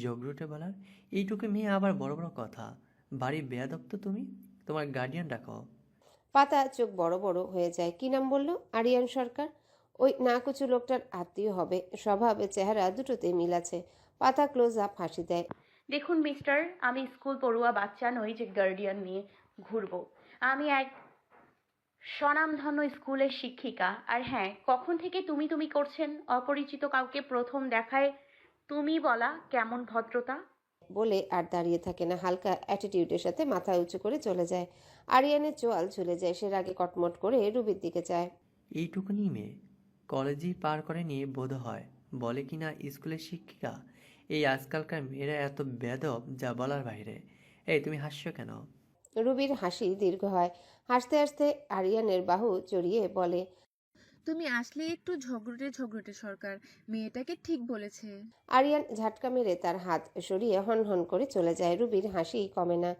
জগরুটে বলার? এইটুকু মেয়ে আবার বড় বড় কথা। বাড়ি বেয়াদব তো তুমি, তোমার গার্ডিয়ান ডাকো। পাতা চোখ বড় বড় হয়ে যায়। কি নাম বললো? আরিয়ান সরকার? ওই নাকুচু লোকটার আত্মীয় হবে। স্বভাবে চেহারা দুটোতে মিল আছে। পাতা ক্লোজ আপ হাসি দেয়। দেখুন মিস্টার, আমি স্কুল পড়ুয়া বাচ্চা নই যে গার্ডিয়ান নিয়ে ঘুরবো। আমি এক স্বনামধন্য স্কুলের শিক্ষিকা। আর হ্যাঁ, কখন থেকে তুমি তুমি করছেন? অপরিচিত কাউকে প্রথম দেখায় তুমি বলা কেমন ভদ্রতা? বলে আর দাঁড়িয়ে থাকে না, হালকা অ্যাটিটিউডের সাথে মাথা উঁচু করে চলে যায়। আরিয়ানের চোয়াল ঝুলে যায়। সে রাগে কটমট করে রুবির দিকে যায়। এইটুকুনি মেয়ে কলেজেই পার করে নিয়ে বোধ হয়, বলে কিনা স্কুলের শিক্ষিকা। এই আজকালকার মেয়েরা এত বেদব যা বলার বাইরে। এই তুমি হাসছো কেন? রুবির হাসি দীর্ঘ হয়। হাসতে হাসতে আরিয়ানের বাহু জড়িয়ে বলে, তুমি আসলে একটু ঝগড়টে সরকার, মেয়েটাকে ঠিক বলেছে। আরিয়ান ঝাটকা মেরে তার হাত সরিয়ে হন হন করে চলে যায়। রুবির হাসি কমে না।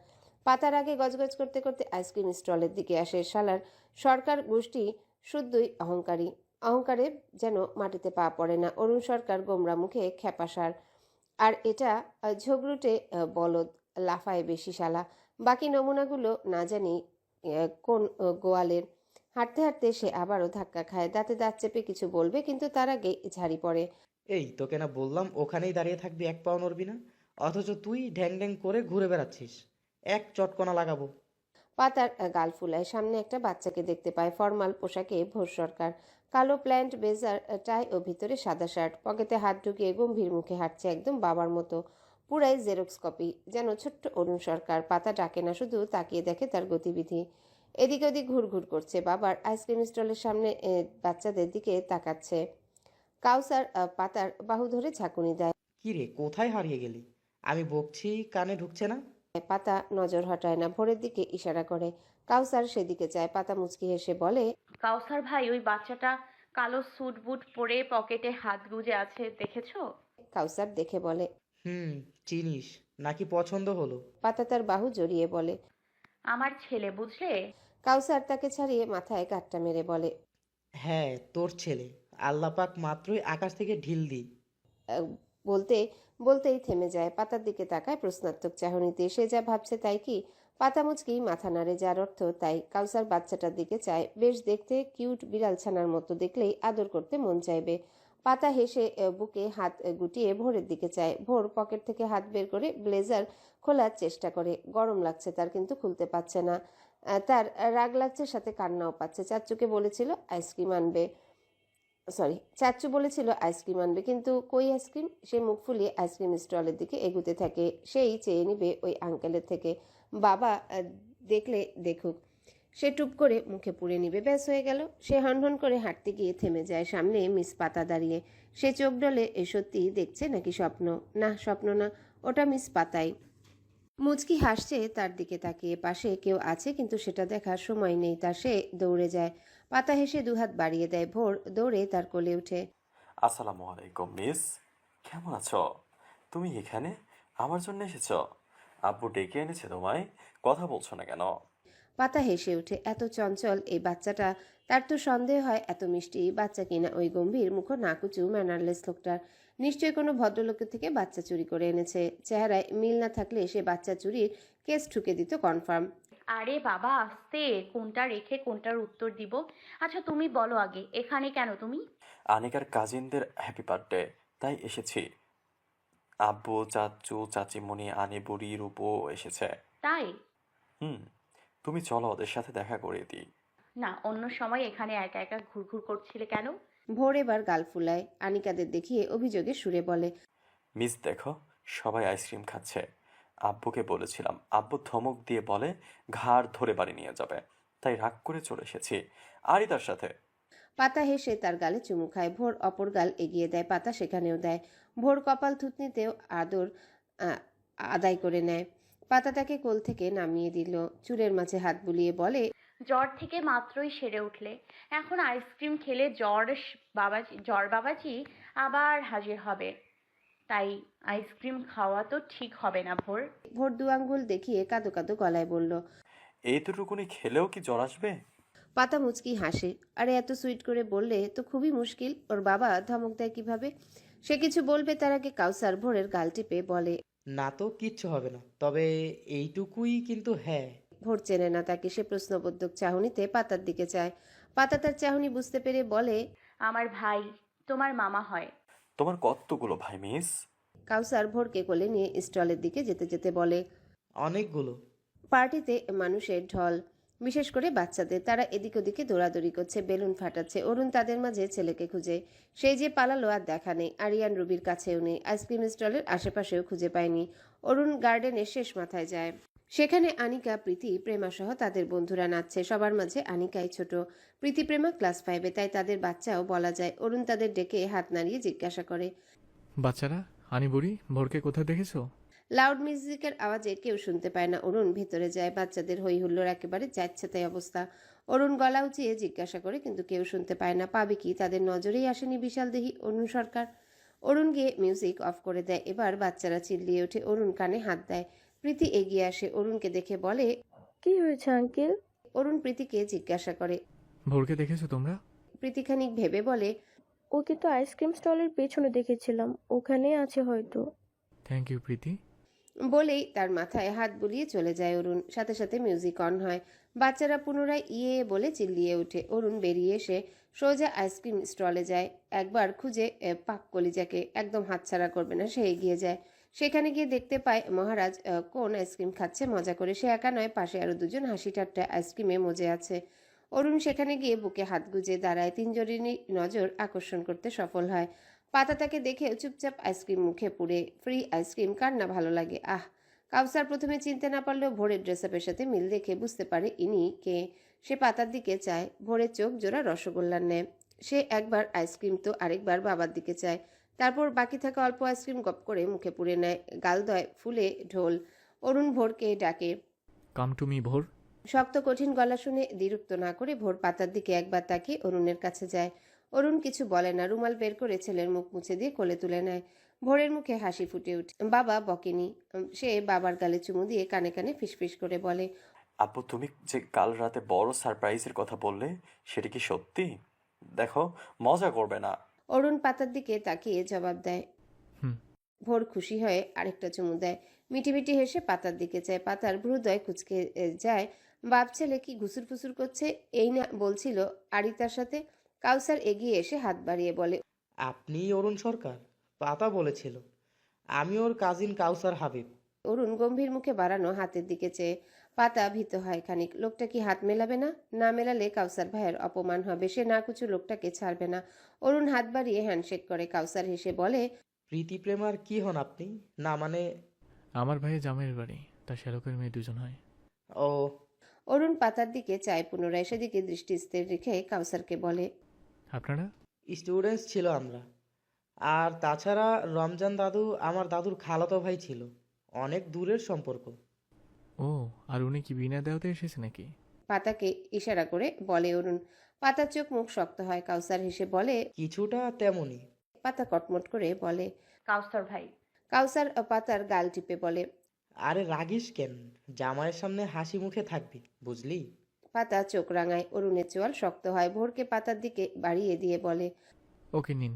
পাতার আগে গজগজ করতে করতে আইসক্রিম স্টলের দিকে আসে। শালার সরকার গোষ্ঠী শুদ্ধই অহংকারী। অহংকারে যেন মাটিতে পা পড়ে না। অরুণ সরকার গোমরা মুখে খেপাসার, আর এটা ঝগড়ুটে বলদ, লাফায় বেশি শালা। বাকি নমুনাগুলো না জানি কোন গোয়ালের। হাঁটতে হাঁটতে সে আবারও ধাক্কা খায়। দাঁতে দাঁত চেপে কিছু বলবে, কিন্তু তার আগে ঝাড়ি পড়ে। এই তোকে না বললাম ওখানেই দাঁড়িয়ে থাকবি, এক পাও নড়বি না, অথচ তুই ঢ্যাং ঢ্যাং করে ঘুরে বেড়াচ্ছিস। এক চটকনা লাগাবো। পাতার গাল ফুলায়। সামনে একটা বাচ্চাকে দেখতে পায়। ফর্মাল পোশাকে ভোর সরকার। কালো প্যান্ট, ব্লেজার, টাই ও ভিতরে সাদা শার্ট। পকেটে হাত ঢুকিয়ে গম্ভীর মুখে হাঁটছে, একদম বাবার মতো। পুরাই জেরক্স কপি, যেন ছোট্ট অরুণ সরকার। পাতা ডাকে না, শুধু তাকিয়ে দেখে তার গতিবিধি। এদিক ওদিক ঘুরঘুর করছে। বাবার আইসক্রিম স্টলের সামনে বাচ্চাদের দিকে তাকাচ্ছে। কাউসার পাতার বাহু ধরে ঝাঁকুনি দেয়। কি রে, কোথায় হারিয়ে গেলি? আমি বকছি, কানে ঢুকছে না? পাতা নজর হটায় না, ভোরের দিকে ইশারা করে। কাউসার সেদিকে যায়। পাতা মুচকি হেসে বলে, কাউসার ভাই, ওই বাচ্চাটা কালো স্যুট বুট পরে পকেটে হাত গুজে আছে, দেখেছো? কাউসার দেখে বলে, চিনিস নাকি পছন্দ হলো? পাতা তার বাহু জড়িয়ে বলে, আমার ছেলে, বুঝলে? কাউসার তাকে ছাড়িয়ে মাথায় গাঁটটা মেরে বলে, হ্যাঁ, তোর ছেলে। আল্লাপাক মাত্রই আকাশ থেকে ঢিল দি। বলতে বলতেই থেমে যায়। পাতার দিকে তাকায় প্রশ্নাত্মক চাহনিতে। সে যা ভাবছে তাই কি? পাতা মুচকি মাথা নাড়ে, যার অর্থ তাই। কাউসার বাচ্চাটার দিকে চায়। বেশ দেখতে, কিউট বিড়াল ছানার মতো। দেখলেই আদর করতে মন চাইবে। পাতা হেসে বুকে হাত গুটিয়ে ভোরের দিকে চায়। ভোর পকেট থেকে হাত বের করে ব্লেজার খোলার চেষ্টা করে। গরম লাগছে তার, কিন্তু খুলতে পারছে না। তার রাগ লাগছে, সাথে কান্নাও পাচ্ছে। চাচ্চু বলেছিল আইসক্রিম আনবে, কিন্তু কই আইসক্রিম? সে মুখ ফুলিয়ে আইসক্রিম স্টলের দিকে এগুতে থাকে। সেই চেয়ে নিবে ওই আঙ্কেলের থেকে। বাবা দেখলে দেখুক, সে টুপ করে মুখে পুড়ে নিবে, ব্যাস হয়ে গেল। সে হনহন করে হাঁটতে গিয়ে থেমে যায়। সামনে মিস পাতা দাঁড়িয়ে। সে চোখ ডলে, এ সত্যি দেখছে নাকি স্বপ্ন? না, স্বপ্ন না, ওটা মিস পাতাই। মুচকি হাসছে তার দিকে তাকিয়ে। পাশে কেউ আছে, কিন্তু সেটা দেখার সময় নেই তার। সে দৌড়ে যায়। পাতা হেসে দুহাত বাড়িয়ে দেয়। ভোর দৌড়ে তার কোলে উঠে। আসসালামু আলাইকুম মিস, কেমন আছো? তুমি এখানে আমার জন্য এসেছ? আব্বু ডেকে এনেছে তোমায়? কথা বলছো না কেন? পাতা হেসে উঠে। এত চঞ্চল এই বাচ্চাটা। তার তো সন্দেহ হয় এত মিষ্টি বাচ্চা কিনা ওই গম্ভীর মুখ নাকুচু ম্যানারলেস লোকটার। নিশ্চয়ই কোনো ভদ্রলোকের থেকে বাচ্চা চুরি করে এনেছে। চেহারায় মিল না থাকলে সে বাচ্চা চুরির কেস ঠুকে দিত কনফার্ম। আরে বাবা, আস্তে, কোনটা রেখে কোনটার উত্তর দিব। আচ্ছা তুমি বলো আগে, এখানে কেন তুমি? আনিকার কাজিনদের হ্যাপি বার্থডে, তাই এসেছি। আব্বু, চাচু, চাচিমণি, আনি বুড়ি, রূপও এসেছে। তাই? তুমি চলো ওদের সাথে দেখা করে দিই। না, অন্য সময় এখানে একা একা ঘুরঘুর করছিলে কেন? ভোর এবার গাল ফুলায়। আনিকাদের দেখিয়ে অভিযোগের সুরে বলে, মিস দেখো, সবাই আইসক্রিম খাচ্ছে। আব্বুকে বলেছিলাম, আব্বু ধমক দিয়ে বলে ঘাড় ধরে বাড়ি নিয়ে যাবে, তাই রাগ করে চলে এসেছি। আরই তার সাথে। পাতা হেসে তার গালে চুমু খায়। ভোর অপর গাল এগিয়ে দেয়। পাতা সেখানেও দেয়। ভোর কপাল থুতনিতেও আদর আহ, আদায় করে নেয়। পাতা তাকে কোল থেকে নামিয়ে দিল, চুলের মাঝে হাত বুলিয়ে বলে, জ্বর থেকে মাত্রই সেরে উঠলে, এখন আইসক্রিম খেলে জ্বর বাবাজি আবার হাজির হবে। তাই আইসক্রিম খাওয়া তো ঠিক হবে না ভোর। ভোর দু আঙ্গুল দেখিয়ে কাঁদো কাঁদো গলায় বলল। এইটুকুনি খেলেও কি জ্বর আসবে? পাতা মুচকি হাসে। আরে এত সুইট করে বললে তো খুবই মুশকিল। ওর বাবা ধমক দেয় কিভাবে? সে কিছু বলবে তার আগে কাউসার ভোরের গাল টিপে বলে, না তো কিচ্ছু হবে না, তবে এইটুকুই কিন্তু হ্যাঁ। ভোর চেনে না তাকে। সে প্রশ্নবোধক চাহনিতে পাতার দিকে চায়। পাতা তার চাহনি বুঝতে পেরে বলে, আমার ভাই তোমার মামা হয়। তোমার কতগুলো ভাই মিস? কাউসার ভোরকে কোলে নিয়ে স্টলের দিকে যেতে যেতে বলে, অনেকগুলো। পার্টিতে মানুষের ঢল, বিশেষ করে বাচ্চাদের। তারা এদিক ওদিকে দৌড়াদৌড়ি করছে, বেলুন ফাটাচ্ছে। অরুণ তাদের মাঝে ছেলেকে খুঁজে। সেই যে পালালো আর দেখা নেই। আরিয়ান রুবির কাছেও নেই, আইসক্রিম স্টলের আশেপাশেও খুঁজে পায়নি। অরুণ গার্ডেনের শেষ মাথায় যায়। সেখানে আনিকা, প্রীতি, প্রেমা সহ তাদের বন্ধুরা নাচছে। সবার মাঝে আনিকাই ছোট। প্রীতি প্রেমা ক্লাস 5-এ, তাই তাদের বাচ্চাও বলা যায়। অরুণ তাদের ডেকে হাত নাড়িয়ে জিজ্ঞাসা করে, বাচ্চারা, আনি বুড়ি, ভোরকে কোথায় দেখেছো? লাউড মিউজিকের আওয়াজে কেউ শুনতে পায় না। অরুণ ভেতরে যায়। বাচ্চাদের হই হুল্লোড় একেবারে যাচ্ছে তাই অবস্থা। অরুণ গলা উঁচিয়ে জিজ্ঞাসা করে, কিন্তু কেউ শুনতে পায় না। পাবে কি? তাদের নজরেই আসেনি বিশাল দেহি অরুণ সরকার। অরুণ গিয়ে মিউজিক অফ করে দেয়। এবার বাচ্চারা চিল্লিয়ে ওঠে। অরুণ কানে হাত দেয়। প্রীতি এগিয়ে আসে, অরুণকে দেখে বলে, কি হয়েছে আঙ্কেল? অরুণ প্রীতিকে জিজ্ঞাসা করে। ভোরকে দেখেছো তোমরা? প্রীতি খানিক ভেবে বলে, ওকে তো আইসক্রিম স্টলের পেছনে দেখেছিলাম, ওখানেই আছে হয়তো। থ্যাংক ইউ প্রীতি। বলেই তার মাথায় হাত বুলিয়ে চলে যায় অরুণ। সাথে সাথে মিউজিক অন হয়। বাচ্চারা পুনরায় ইয়ে বলে চিল্লিয়ে ওঠে। অরুণ বেরিয়ে এসে সোজা আইসক্রিম স্টলে যায়। একবার খুঁজে পাক কলিজাকে, একদম হাতছাড়া করবে না। সে এগিয়ে যায়। সেখানে গিয়ে দেখতে পায় মহারাজ কোন আইসক্রিম খাচ্ছে মজা করে। সে একা নয়, পাশে আরো দুজন হাসি ঠাট্টা আইসক্রিমে মজে আছে। অরুণ সেখানে গিয়ে বুকে হাত গুজে দাঁড়ায়। তিনজনেরই নজর আকর্ষণ করতে সফল হয়। পাতা তাকে দেখে চুপচাপ আইসক্রিম মুখে পুড়ে। ফ্রি আইসক্রিম কার না ভালো লাগে? আহ! কাউসার প্রথমে চিনতে না পারলেও ভোরের ড্রেসআপের সাথে মিল দেখে বুঝতে পারে ইনি কে। সে পাতার দিকে চায়। ভোরের চোখ জোড়া রসগোল্লার নেয়। সে একবার আইসক্রিম তো আরেকবার বাবার দিকে চায়। তারপর বাকি থাকা অল্প আইসক্রিম গপ করে মুখে পুড়ে নেয়। গালদয় ফুলে ঢোল। অরুণ ভোরকে ডাকে। কাম টু মি ভোর। শক্ত কঠিন গলা শুনে দ্বিরুক্ত না করে ভোর পাতার দিকে একবার তাকিয়ে অরুণের কাছে যায়। অরুণ কিছু বলে না। রুমাল বের করে ছেলের মুখ মুছে দিয়ে কোলে তুলে নেয়। ভোরের মুখে হাসি ফুটে ওঠে। বাবা বকেনি। সে বাবার গালে চুমু দিয়ে কানে কানে ফিসফিস করে বলে, আব্বু, তুমি যে কাল রাতে বড় সারপ্রাইজের কথা বললে, সেটা কি সত্যি? দেখো, মজা করবে না। অরুণ পাতার দিকে তাকিয়ে জবাব দেয়। ভোর খুশি হয়ে আরেকটা চুমু দেয়। মিটি মিটি হেসে পাতার দিকে চায়। পাতার ভ্রুদয় কুচকে যায়। বাপ ছেলে কি ঘুসুর ফুসুর করছে, এই না বলছিল আরিতার সাথে। কাউসার এগিয়ে এসে হাত বাড়িয়ে বলে, আপনি অরুণ সরকার? পাতা বলেছিল। আমি ওর কাজিন কাউসার হাবিব। অরুণ গম্ভীর মুখে বাড়ানো হাতের দিকে চেয়ে। পাতা ভীত হয় খানিক। লোকটা কি হাত মেলাবে না? না মেলালে কাউসার ভাইয়ের অপমান হবে। সে না কিছু লোকটাকে ছাড়বে না। অরুণ হাত বাড়িয়ে হ্যান্ডশেক করে। কাউসার হেসে বলে, প্রীতি প্রেমার কি হন আপনি? না মানে আমার ভাইয়ের জামাইয়ের বাড়ি, তার শ্যালকের মেয়ে দুজন হয়। ও। অরুণ পাতার দিকে চায় পুনরায়। সেদিকে দৃষ্টি স্থির রেখে কাউসারকে বলে, আপনারা? স্টুডেন্টস ছিল আমরা। আর তাছাড়া রমজান দাদু আমার দাদুর খালাতো ভাই ছিল। অনেক দূরের সম্পর্ক। ও, আর উনি কি বিনা দেওয়াতে এসেছে নাকি? পাতাকে ইশারা করে বলে অরুণ। পাতার চোখ মুখ শক্ত হয়। কাউসার হেসে বলে, কিছুটা তেমনই। পাতা কটমট করে বলে, কাউসার ভাই। কাউসার পাতার গাল টিপে বলে, আরে রাগিস কেন? জামাইয়ের সামনে হাসি মুখে থাকবি, বুঝলি? পাতা চোখ রাঙায়। অরুণের চোয়াল শক্ত হয়। ভোরকে পাতার দিকে বাড়িয়ে দিয়ে বলে, ওকে নিন।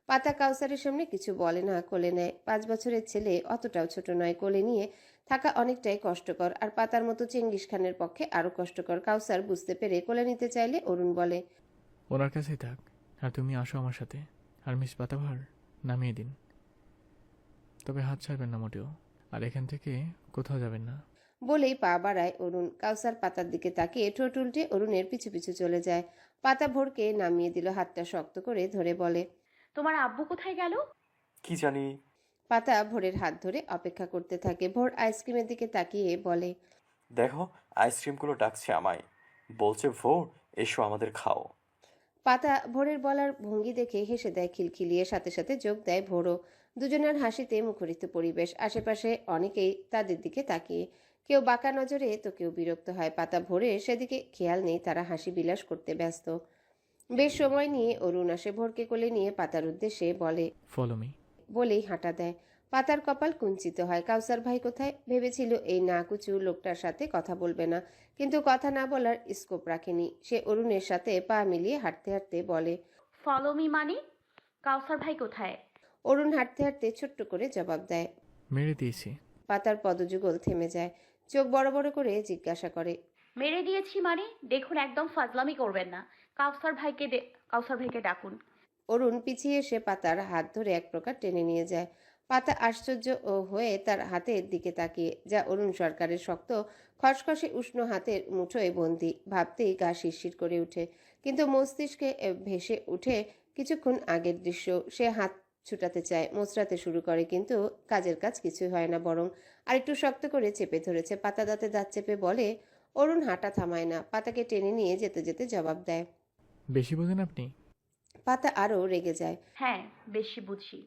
পাতা কাউসারের সামনে কিছু বলে না, কোলে নেয়। 5 বছরের ছেলে অতটাও ছোট নয়। কোলে নিয়ে থাকা অনেকটাই কষ্টকর, আর পাতার মতো চেঙ্গিস খানের পক্ষে আরো কষ্টকর। কাউসার বুঝতে পেরে কোলে নিতে চাইলে অরুণ বলে, ওনার কাছেই থাক, আর তুমি আসো আমার সাথে। আর মিস পাতাভার, নামিয়ে দিন, তবে হাত ছাড়বেন না মোটেও, আর এখান থেকে কোথাও যাবেন না। বলেই পা বাড়ায় অরুণ। কাউসার পাতার দিকে তাকিয়ে ঠোঁট উল্টে অরুণের পিছু পিছু চলে যায়। পাতা ভোরকে নামিয়ে দিল। হাতটা শক্ত করে ধরে বলে, তোমার আব্বু কোথায় গেল? কি জানি। পাতা ভোরের হাত ধরে অপেক্ষা করতে থাকে। ভোর আইসক্রিমের দিকে তাকিয়ে বলে, দেখো, আইসক্রিমগুলো ডাকছে আমায়, বলছে ভোর এসো আমাদের খাও। পাতা ভোরের বলার ভঙ্গি দেখে হেসে দেয় খিলখিলিয়ে। সাথে সাথে যোগ দেয় ভোরও। দুজনের হাসিতে মুখরিত পরিবেশ, আশেপাশে অনেকেই তাদের দিকে তাকিয়ে, কেউ বাঁকা নজরে তো কেউ বিরক্ত হয়। পাতা ভোরে সেদিকে খেয়াল নেই, তারা হাসি বিলাস করতে ব্যস্ত। বেশ সময় নিয়ে অরুণ আসে, ভোরকে কোলে নিয়ে পাতার উদ্দেশ্যে বলে ফলো মি। বলেই হাঁটা দেয়। পাতার কপাল কুঞ্চিত হয়। কাউসার ভাই কোথায়? ভেবেছিল এই নাকুচু লোকটার সাথে কথা বলবে না, কিন্তু কথা না বলার স্কোপ রাখেনি। সে অরুণের সাথে পা মিলিয়ে হাঁটতে হাঁটতে বলে, ফলো মি মানে? কাউসার ভাই কোথায়? অরুণ হাঁটতে হাঁটতে ছোট্ট করে জবাব দেয়। মেরে দিয়েছি। পাতার পদযুগল থেমে যায়, চোখ বড় বড় করে জিজ্ঞাসা করে, মেরে দিয়েছি মানে? দেখুন, একদম ফাজলামি করবেন না। কাউসার ভাইকে ডাকুন। অরুণ পিছিয়ে এসে পাতার হাত ধরে এক প্রকার টেনে নিয়ে যায়। পাতা আশ্চর্য হয়ে তার হাতের দিকে তাকিয়ে, যা অরুণ সরকারের শক্ত খসখসে উষ্ণ হাতের মুঠোয় বন্দি। ভাবতেই গা শিরশির করে উঠে, কিন্তু মস্তিষ্কে ভেসে উঠে কিছুক্ষণ আগের দৃশ্য। সে হাত ছুটাতে চায়, মোচড়াতে শুরু করে, কিন্তু কাজের কাজ কিছুই হয় না, বরং আরেকটু শক্ত করে চেপে ধরেছে। পাতা দাঁতে দাঁত চেপে বলে। অরুণ হাঁটা থামায় না, পাতাকে টেনে নিয়ে যেতে যেতে জবাব দেয়। বেশি বোঝেন আপনি। পাতা আরও রেগে যায়। হ্যাঁ, বেশি বুঝি।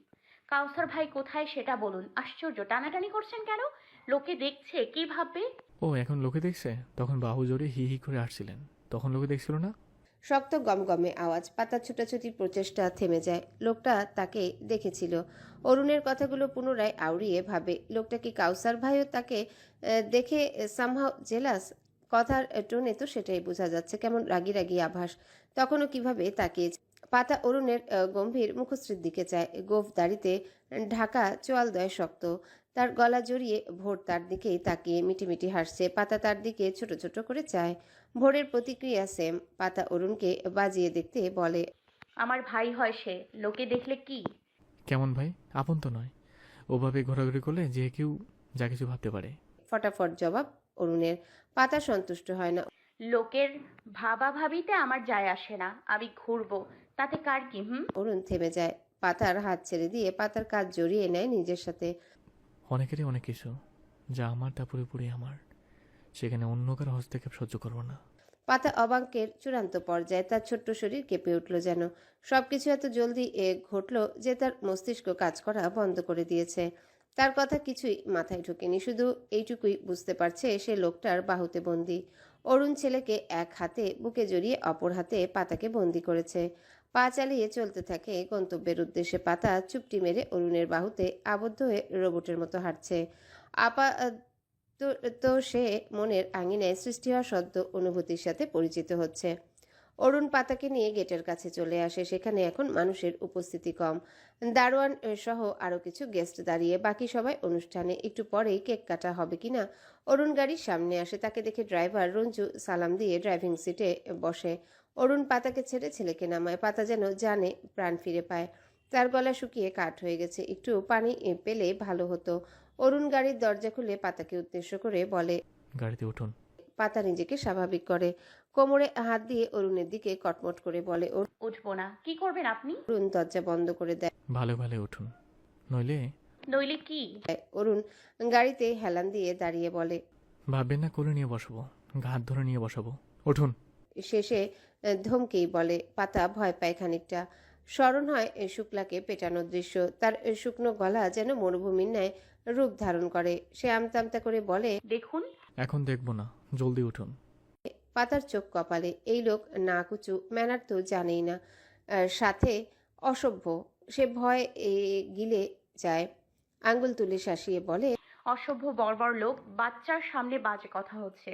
কাউসার ভাই কোথায় সেটা বলুন। আশ্চর্য, টানাটানি করছেন কেন? লোকে দেখছে, কি ভাববে? ও এখন লোকে দেখছে? তখন বাহু জোরে হি হি করে আসছিলেন, তখন লোকে দেখছিল না? শক্ত গমগমে আওয়াজ। পাতার ছোটাছুটির প্রচেষ্টা থেমে যায়। লোকটা তাকে দেখেছিল। অরুণের কথাগুলো পুনরায় আউড়িয়ে ভাবে, লোকটা কি কাউসার ভাইও তাকে দেখে সামহাও জেলাস? কথার টোনে তো সেটাই বোঝা যাচ্ছে, কেমন রাগী রাগী আভাস। তখনও কিভাবে তাকিয়েছে। পাতা অরুণের গম্ভীর মুখশ্রীর দিকে চায়। গোঁফ দাড়িতে ঢাকা চোয়ালদয় শক্ত, তার গলা জড়িয়ে। ভোর তার দিকেই তাকিয়ে মিটিমিটি হাসছে। পাতা তার দিকে ছোট ছোট করে চায়। ভোরের প্রতিক্রিয়া সেম। পাতা অরুণকে বাজিয়ে দেখতে বলে, আমার ভাই হয় সে, লোকে দেখলে কি? কেমন ভাই? আপন তো নয়। ওভাবে ঘোরাঘুরি করলে যে কেউ যা কিছু ভাবতে পারে। ফটাফট জবাব অরুণের। পাতা সন্তুষ্ট হয় না। লোকের ভাবিতে আমার যায় আসে না, আমি ঘুরবো, তাতে কার কি? অরুণ থেমে যায়। পাতার হাত ছেড়ে দিয়ে পাতার কাজ জড়িয়ে নেয় নিজের সাথে। অনেকেরই অনেক কিছু, যা আমার তা পুরোপুরি আমার। সেখানে অন্য কারো হস্তক্ষেপ সহ্য করবো না। পাতা অবাঙ্কের চূড়ান্ত পর্যায়ে। তার ছোট্ট শরীর কেঁপে উঠল যেন। সবকিছু এত জলদি ঘটল যে তার মস্তিষ্ক কাজ করা বন্ধ করে দিয়েছে। তার কথা কিছুই মাথায় ঢোকেনি, শুধু এইটুকুই বুঝতে পারছে সে লোকটার বাহুতে বন্দি। অরুণ ছেলেকে এক হাতে বুকে জড়িয়ে অপর হাতে পাতাকে বন্দি করেছে। পা চালিয়ে চলতে থাকে গন্তব্যের উদ্দেশ্যে। পাতা চুপটি মেরে অরুণের বাহুতে আবদ্ধ হয়ে রোবটের মতো হাঁটছে। আপা তো তো সে মনের আঙিনায় সৃষ্টি হওয়া সদ্য অনুভূতির সাথে পরিচিত হচ্ছে। অরুণ পাতাকে নিয়ে গেটের কাছে চলে আসে। সেখানে এখন মানুষের উপস্থিতি কম। দারোয়ান সহ আরো কিছু গেস্ট দাঁড়িয়ে, বাকি সবাই অনুষ্ঠানে। একটু পরেই কেক কাটা হবে কিনা। অরুণ গাড়ির সামনে আসে, তাকে দেখে ড্রাইভার রঞ্জু সালাম দিয়ে ড্রাইভিং সিটে বসে। অরুণ পাতাকে ছেড়ে ছেলেকে নামায়। পাতা যেন জানে প্রাণ ফিরে পায়। তার গলা শুকিয়ে কাঠ হয়ে গেছে, একটু পানি পেলে ভালো হতো। অরুণ গাড়ির দরজা খুলে পাতাকে উদ্দেশ্য করে বলে, গাড়িতে উঠুন। পাতা নিজেকে স্বাভাবিক করে, কোমরে হাত দিয়ে অরুণের দিকে কটমট করে বলে, উঠবো না। কি করবেন আপনি? অরুণ দরজা বন্ধ করে দেয়। ভালো ভালো উঠুন, নইলে। নইলে কি? অরুণ গাড়িতে হেলান দিয়ে দাঁড়িয়ে বলে, ভাববেন না কোলে নিয়ে বসাবো, ঘাত ধরে নিয়ে বসাবো, উঠুন। শেষে ধমকেই বলে। পাতা ভয় পায় খানিকটা। স্মরণ হয় শুক্লাকে পেটানোর দৃশ্য। তার শুকনো গলা যেন মরুভূমির ন্যায় রূপ ধারণ করে। সে আমতা আমতা করে বলে, দেখুন। এখন দেখবো না, জলদি উঠুন। পাতার চোখ কপালে। এই লোক না কুচু, ম্যানার তো জানেই না, সাথে অসভ্য। সে ভয় গিলে যায়। আঙ্গুল তুলে শাসিয়ে বলে, অসভ্য বর্বর লোক, বাচ্চার সামনে বাজে কথা হচ্ছে।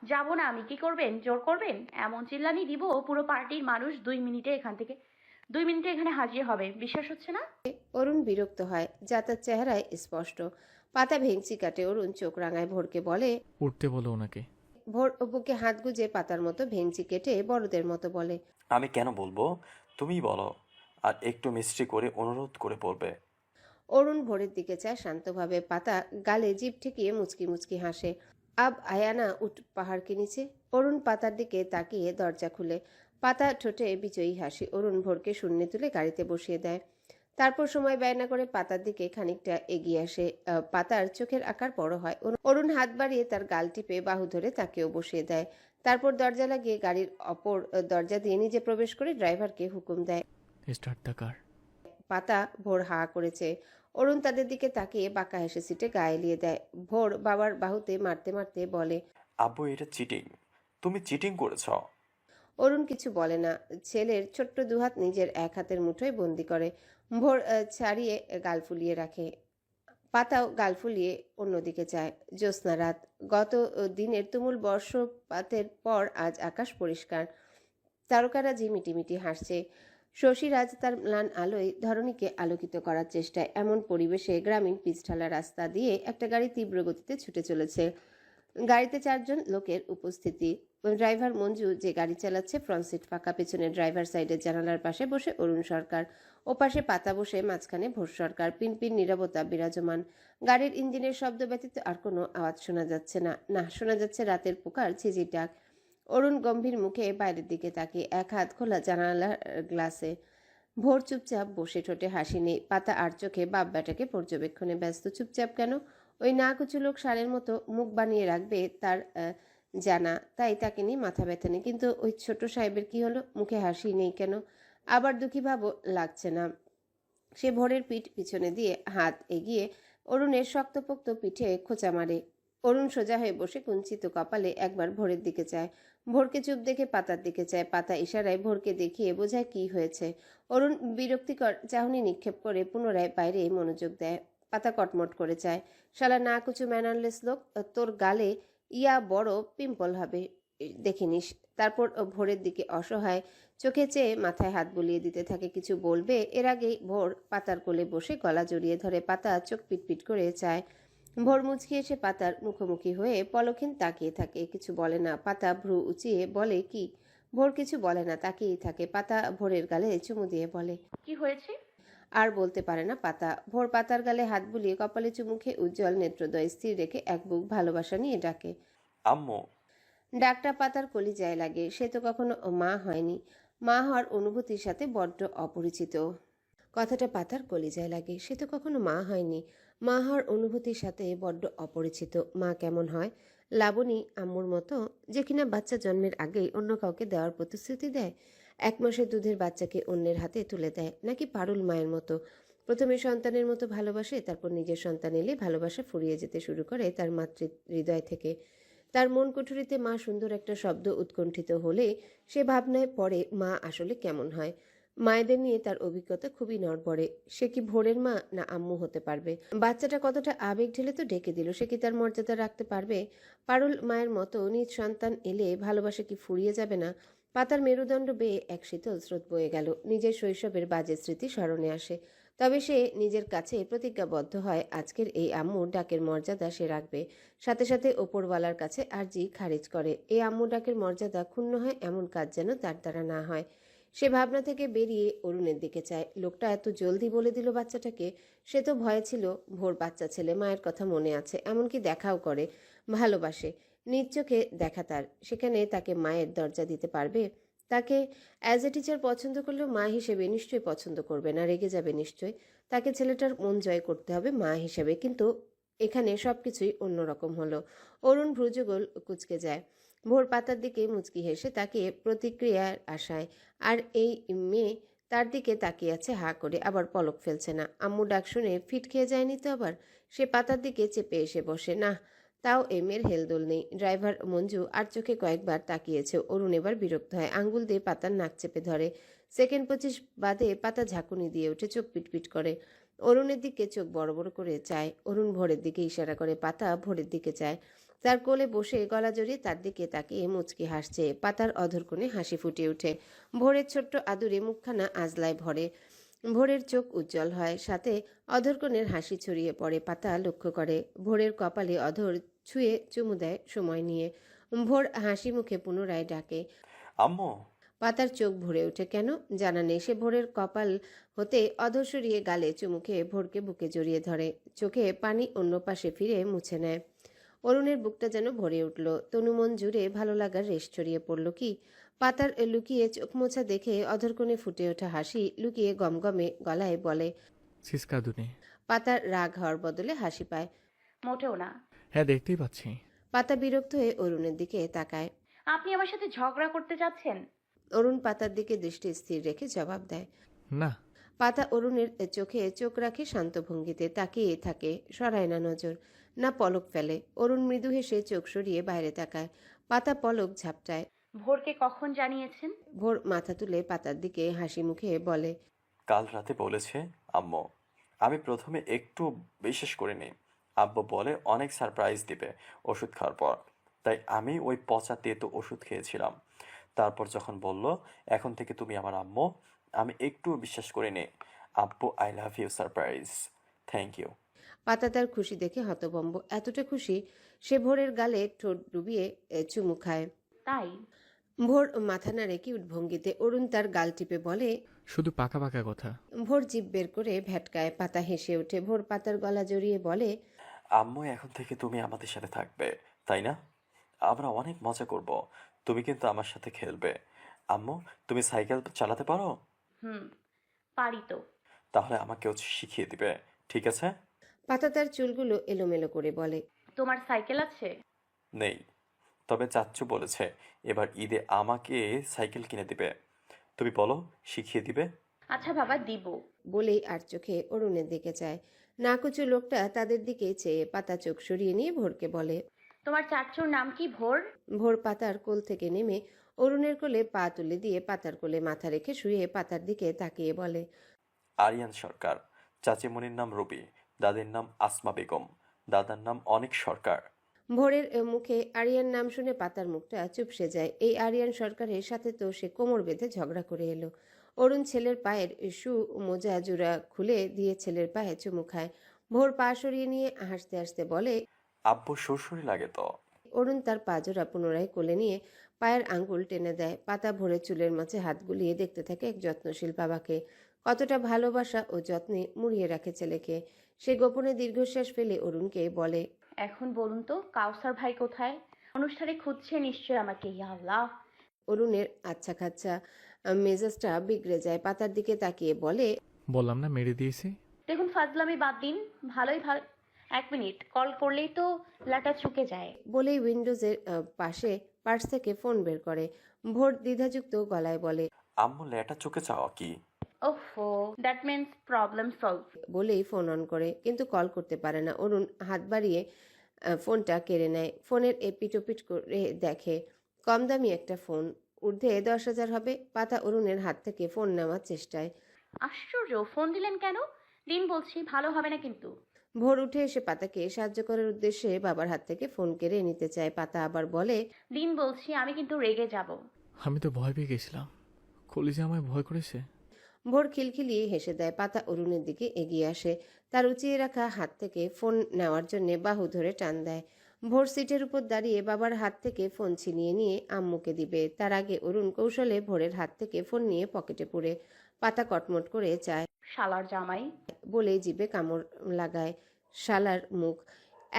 যাব না আমি। কি করবেন? জোর করবেন? এমন চিল্লানি দিব পুরো পার্টির মানুষ 2 মিনিটে এখানে হাজির হবে। বিশ্বাস হচ্ছে না? অরুণ বিরক্ত হয়, যা তার চেহারায় স্পষ্ট। পাতা ভেঙচি কাটে। অরুণ চোখ রাঙায়। ভোরকে বলে, উঠতে বলো ওনাকে। ভোর বুকে হাত গুজে পাতার মতো ভেঙচি কেটে বড়দের মতো বলে, আমি কেন বলবো, তুমিই বলো। আর একটু মিষ্টি করে অনুরোধ করে বলবে। অরুণ ভোরের দিকে চায় শান্তভাবে। পাতা গালে জিভ ঠেকিয়ে মুচকি মুচকি হাসে। আব আয়ানা উঠ পাহাড়কে নিচে। অরুণ পাতার দিকে তাকিয়ে দরজা খুলে। পাতা ঠোঁটে বিজয়ী হাসি। অরুণ ভোরকে শূন্যে তুলে গাড়িতে বসিয়ে দেয়। তারপর সময় ব্যয় না করে পাতার দিকে খানিকটা এগিয়ে আসে। পাতার চোখের আকার বড় হয়। অরুণ হাত বাড়িয়ে তার গাল টিপে বাহু ধরে তাকেও বসিয়ে দেয়। তারপর দরজা লাগিয়ে গাড়ির অপর দরজা দিয়ে নিজে প্রবেশ করে ড্রাইভারকে হুকুম দেয়, স্টার্ট দ্য কার। পাতা ভোর হা করেছে। অরুণ তাদের দিকে তাকিয়ে বাঁকা হেসে সিটে গায়ে এলিয়ে দেয়। ভোর বাবার বাহুতে মারতে মারতে বলে, আব্বু এটা চিটিং, তুমি চিটিং করেছ। অরুণ কিছু বলে না। ছেলের ছোট্ট দুহাত নিজের এক হাতের মুঠোয় বন্দি করে। ভোর ছাড়িয়ে গাল ফুলিয়ে রাখে। পাতাও গাল ফুলিয়ে অন্যদিকে চায়। জ্যোৎস্না রাত। গত দিনের তুমুল বর্ষপাতের পর আজ আকাশ পরিষ্কার। তারকারাজি মিটিমিটি হাসছে। শশীরাজ তার ম্লান আলোয় ধরণীকে আলোকিত করার চেষ্টায়। এমন পরিবেশে গ্রামীণ পিচঢালা রাস্তা দিয়ে একটা গাড়ি তীব্র গতিতে ছুটে চলেছে। গাড়িতে 4 জন লোকের উপস্থিতি। ড্রাইভার মঞ্জু যে গাড়ি চালাচ্ছে, ফ্রন্ট সিট ফাঁকা, পেছনে ড্রাইভার সাইডের জানালার পাশে বসে অরুণ সরকার, ওপাশে পাতা বসে, মাঝখানে ভোর সরকার। পিনপিন নীরবতা বিরাজমান। গাড়ির ইঞ্জিনের শব্দ ব্যতীত আর কোনো আওয়াজ শোনা যাচ্ছে না। না, শোনা যাচ্ছে রাতের পোকার ঝিঝির ডাক। অরুণ গম্ভীর মুখে বাইরের দিকে তাকিয়ে, এক হাত খোলা জানালার গ্লাসে। ভোর চুপচাপ বসে, ঠোঁটে হাসি নেই। পাতা আর চোখে বাপ বেটাকে পর্যবেক্ষণে ব্যস্ত। চুপচাপ কেন? ওই না কুচু লোক ষাঁড়ের মতো মুখ বানিয়ে রাখবে তার জানা, তাই তাকে নিয়ে মাথা ব্যথা নেই। কিন্তু ওই ছোট সাহেবের কি হলো? মুখে হাসি নেই কেন? আবার দুঃখী ভাবও লাগছে না। সে ভোরের পিঠ পিছনে দিয়ে হাত এগিয়ে অরুণের শক্তপোক্ত পিঠে খোঁচা মারে। অরুণ সোজা হয়ে বসে কুঞ্চিত কপালে একবার ভোরের দিকে চায়। ভোরকে চুপ দেখে পাতার দিকে চায়। পাতা ইশারায় ভোরকে দেখিয়ে বোঝায় কি হয়েছে। অরুণ বিরক্তিকর চাহনি নিক্ষেপ করে পুনরায় বাইরে মনোযোগ দেয়। পাতা কটমট করে চায়, শালা না কুচু ম্যানারলেস লোক, তোর গালে ইয়া বড় পিম্পল হবে, দেখিনিস। তারপর ভোরের দিকে অসহায় চোখে চেয়ে মাথায় হাত বুলিয়ে দিতে থাকে। কিছু বলবে এর আগেই ভোর পাতার কোলে বসে গলা জড়িয়ে ধরে। পাতা চোখ পিটপিট করে চায়। ভোর মুচকি এসে পাতার মুখোমুখি হয়ে পলক্ষীন তাকিয়ে থাকে। কিছু বলে না। পাতা ভ্রু উঁচিয়ে বলে কি? ভোর কিছু বলে না, তাকিয়েই থাকে। পাতা ভোরের গালে চুমু দিয়ে বলে, কি হয়েছে? আর বলতে পারে না পাতা। ভোর পাতার গালে হাত বুলিয়ে কপালে চুমুখে উজ্জ্বল নেত্রদ্বয় স্থির রেখে এক বুক ভালোবাসা নিয়ে ডাকে, আম্মু। ডাকটা পাতার কলিজায় লাগে। সে তো কখনো মা হয়নি। মা হওয়ার অনুভূতির সাথে বড্ড অপরিচিত। কথাটা পাতার কলিজায় লাগে। সে তো কখনো মা হয়নি। মা হওয়ার অনুভূতির সাথে বড্ড অপরিচিত। মা কেমন হয়? লাবণী আম্মুর মতো, যে কিনা বাচ্চা জন্মের আগেই অন্য কাউকে দেওয়ার প্রতিশ্রুতি দেয়? 1 মাসের দুধের বাচ্চাকে অন্যের হাতে তুলে দেয়? নাকি পারুল মায়ের মতো প্রথমে সন্তানের মতো ভালোবাসে, তারপর নিজের সন্তান এলে ভালোবাসা ফুরিয়ে যেতে শুরু করে তার মাতৃ হৃদয় থেকে? তার মন কুঠুরিতে মা সুন্দর একটা শব্দ উৎকণ্ঠিত হলে সে ভাবনায় পড়ে মা আসলে কেমন হয়। মায়েদের নিয়ে তার অভিজ্ঞতা খুবই নড়বড়ে। সে কি ভোরের মা না আম্মু হতে পারবে? বাচ্চাটা কতটা আবেগ ঢেলে তো ডেকে দিল। সে কি তার মর্যাদা রাখতে পারবে? পারুল মায়ের মতো নিজ সন্তান এলে ভালোবাসা কি ফুরিয়ে যাবে না? পাতার মেরুদণ্ড বেয়ে এক শীতল স্রোত বয়ে গেল। নিজের শৈশবের বাজে স্মৃতি স্মরণে আসে। তবে সে নিজের কাছে প্রতিজ্ঞাবদ্ধ হয় আজকের এই আম্মুর ডাকের মর্যাদা সে রাখবে। সাথে সাথে ওপরওয়ালার কাছে আর্জি খারিজ করে। এই আম্মু ডাকের মর্যাদা ক্ষুণ্ণ হয় এমন কাজ যেন তার দ্বারা না হয়। সে ভাবনা থেকে বেরিয়ে অরুণের দিকে চায়। লোকটা এত জলদি বলে দিল বাচ্চাটাকে। সে তো ভয় ছিল। ভোর বাচ্চা ছেলে, মায়ের কথা মনে আছে, এমনকি দেখাও করে, ভালোবাসে। নিজ চোখে দেখা তার। সেখানে তাকে মায়ের দরজা দিতে পারবে? তাকে অ্যাজ এ টিচার পছন্দ করলেও মা হিসেবে নিশ্চয়ই পছন্দ করবে না, রেগে যাবে নিশ্চয়। তাকে ছেলেটার মন জয় করতে হবে মা হিসেবে। কিন্তু এখানে সবকিছুই অন্যরকম হলো। অরুণ ভ্রুযুগল কুঁচকে যায়। ভোর পাতার দিকে মুচকি হেসে তাকিয়ে প্রতিক্রিয়ার আশায়। আর এই মেয়ে তার দিকে তাকিয়ে আছে হা করে, আবার পলক ফেলছে না। আম্মু ডাক শুনে ফিট খেয়ে যায়নি তো আবার? সে পাতার দিকে চেপে এসে বসে। না, তাও এমের হেলদোল নেই। ড্রাইভার মঞ্জু আর চোখে কয়েকবার তাকিয়েছে। অরুণ এবার বিরক্ত হয়। আঙ্গুল দিয়ে পাতার নাক চেপে ধরে। সেকেন্ড 25 বাদে পাতা ঝাঁকুনি দিয়ে উঠে চোখ পিটপিট করে। অরুণের দিকে চোখ বড় বড় করে চায়। অরুণ ভোরের দিকে ইশারা করে। পাতা ভোরের দিকে চায়। তার কোলে বসে গলা জড়িয়ে তার দিকে তাকিয়ে মুচকি হাসছে। পাতার অধর কোণে হাসি ফুটে ওঠে। ভোরের ছোট্ট আদুরে মুখখানা আজলায় ভরে। ভোরের চোখ উজ্জ্বল হয়, সাথে অধরকোণের হাসি ছড়িয়ে পড়ে। পাতা লক্ষ্য করে ভোরের কপালে অধর ছুঁয়ে চুমু দেয় সময় নিয়ে। ভোর হাসি মুখে পুনরায় ডাকে, আম্মু। পাতার চোখ ভরে ওঠে। কেন জানা নেই। সে ভোরের কপাল হতে অধর সরিয়ে গালে চুমু খেয়ে ভোরকে বুকে জড়িয়ে ধরে। চোখে পানি অন্য পাশে ফিরে মুছে নেয়। অরুণের বুকটা যেন ভরে উঠল। তনুমন জুড়ে ভালো লাগার রেশ ছড়িয়ে পড়ল কি? পাতার লুকিয়ে চোখ মোছা দেখে অধরকোণে ফুটে ওঠা হাসি লুকিয়ে গমগমে গলায় বলে, সিসকাদুনি। পাতার রাগ হওয়ার বদলে হাসি পায়। মোটেও না। হ্যাঁ, দেখতেই পাচ্ছি। পাতা বিরক্ত হয়ে অরুণের দিকে তাকায়। আপনি আমার সাথে ঝগড়া করতে যাচ্ছেন? অরুণ পাতার দিকে দৃষ্টি স্থির রেখে জবাব দেয়, না। পাতা অরুণের চোখে চোখ রাখে শান্ত ভঙ্গিতে, তাকিয়ে থাকে, সরায় না নজর, না পলক ফেলে। অরুণ মৃদু হেসে চোখ সরিয়ে বাইরে তাকায়। পাতা পলক ঝাপটায়। ভোরকে কখন জানিয়েছেন? ভোর মাথা তুলে পাতার দিকে হাসি মুখে বলে, কাল রাতে বলেছে আম্মু। আমি প্রথমে একটু বিশ্বাস করিনি। আব্বু বলে অনেক সারপ্রাইজ দিবে ওষুধ খাওয়ার পর, তাই আমি ওই পচা তেতো ওষুধ খেয়েছিলাম। তারপর যখন বলল এখন থেকে তুমি আমার আম্মু, আমি একটু বিশ্বাস করিনি। আব্বু, I love you surprise. Thank you. পাতা তার খুশি দেখে হতভম্ব, এতটা খুশি সে ভোরের গালে ঠোঁট ডুবিয়ে চুমু খায়। তাই? ভোর মাথা নাড়ে কিউট ভঙ্গিতে। অরুণ তার গাল টিপে বলে, শুধু পাকা পাকা কথা। ভোর জিভ বের করে ভ্যাটকায়। পাতা হেসে ওঠে। ভোর পাতার গলা জড়িয়ে বলে, আম্মু, এখন থেকে তুমি আমাদের সাথে থাকবে, তাই না? আমরা অনেক মজা করব। তুমি কিন্তু আমার সাথে খেলবে। আম্মু, তুমি সাইকেল চালাতে পারো? হুম, পারি তো। তাহলে আমাকেও শিখিয়ে দিবে, ঠিক আছে? পাতা তার চুলগুলো এলোমেলো করে বলে, তোমার সাইকেল আছে? নেই, তবে চাচ্চু বলেছে এবার ঈদে আমাকে সাইকেল কিনে দিবে। তুমি বলো, শিখিয়ে দিবে? আচ্ছা বাবা, দিব। বলেই আর চোখে অরুণের দিকে চায়। নাকুচু লোকটা তাদের দিকে চেয়ে পাতা চোখ সরিয়ে নিয়ে ভোরকে বলে, তোমার চাচ্চুর নাম কি? ভোর? ভোর পাতার কোল থেকে নেমে অরুণের কোলে পা তুলে দিয়ে পাতার কোলে মাথা রেখে শুয়ে পাতার দিকে তাকিয়ে বলে, আরিয়ান সরকার। চাচিমণির নাম রবি, দাদির নাম আসমা বেগম, দাদার নাম অনেক সরকার। ভোরের মুখে আরিয়ান নাম শুনে পাতার মুখটা চুপসে যায়। এই আরিয়ান সরকারের সাথে তো সে কোমর বেঁধে ঝগড়া করে এলো। অরুণ ছেলের পায়ের শু মোজা জোড়া খুলে দিয়ে ছেলের পায়ে চুমু খায়। ভোর পা সরিয়ে নিয়ে হাসতে হাসতে বলে, আব্বু শ্বশুরই লাগে তো। অরুণ তার পা জোড়া পুনরায় কোলে নিয়ে পায়ের আঙ্গুল টেনে দেয়। পাতা ভোরের চুলের মাঝে হাত গুলিয়ে দেখতে থাকে এক যত্নশীল বাবাকে। কতটা ভালোবাসা ও যত্নে মুড়িয়ে রাখে ছেলেকে। সে গোপনে দীর্ঘশ্বাস ফেলে অরুণকে বলে, এখন বলুন তো, কাউসার ভাই কোথায়? অনুষ্ঠানে খুঁজছে নিশ্চয় আমাকে। ইয়া আল্লাহ। অরুণের আচ্ছা খাচ্ছা মেজাজটা বিগড়ে যায়। পাতার দিকে তাকিয়ে বলে, বললাম না মেরে দিয়েছি। দেখুন, ফাজলামি বাদ দিন। ভালোই ভালো। 1 মিনিট, কল করলেই তো লাটা চুকে যায়। বলেই উইন্ডোজের পাশে পার্স থেকে ফোন বের করে। ভোর দ্বিধাযুক্ত গলায় বলে, আম্মু, লেটা চোখে চাওয়া কি? ওহো, দ্যাট মিন্স প্রবলেম সলভ। বলেই ফোন অন করে, কিন্তু কল করতে পারে না। অরুণ হাত বাড়িয়ে ফোনটা কেড়ে নেয়। ফোনের এপিটোপিট করে দেখে কম দামি একটা ফোন, ঊর্ধ্বে 10,000 হবে। পাতা অরুণের হাত থেকে ফোন নেওয়ার চেষ্টায়। আশ্চর্য, ফোন দিলেন কেন? দিন বলছি, ভালো হবে না কিন্তু। ভোর উঠে এসে পাতাকে সাহায্য করার উদ্দেশ্যে বাবার হাত থেকে ফোন কেড়ে নিতে চায়। পাতা আবার বলে, দিন বলছি, আমি কিন্তু রেগে যাব। আমি তো ভয় পেয়ে গেছিলাম, কলিজা আমায় ভয় করেছে। ভোর খিলখিলিয়ে হেসে দেয়। পাতা অরুণের দিকে এগিয়ে আসে। তার উঁচিয়ে রাখা হাত থেকে ফোন নেওয়ার জন্য বাহু ধরে টান দেয়। ভোর সিটের উপর দাঁড়িয়ে বাবার হাত থেকে ফোন ছিনিয়ে নিয়ে আম্মুকে দিবে। তার আগে অরুণ কৌশলে ভোরের হাত থেকে ফোন নিয়ে পকেটে পুরে। পাতা কটমট করে চায়, শালার জামাই। বলে জিভে কামড় লাগায়। শালার মুখ।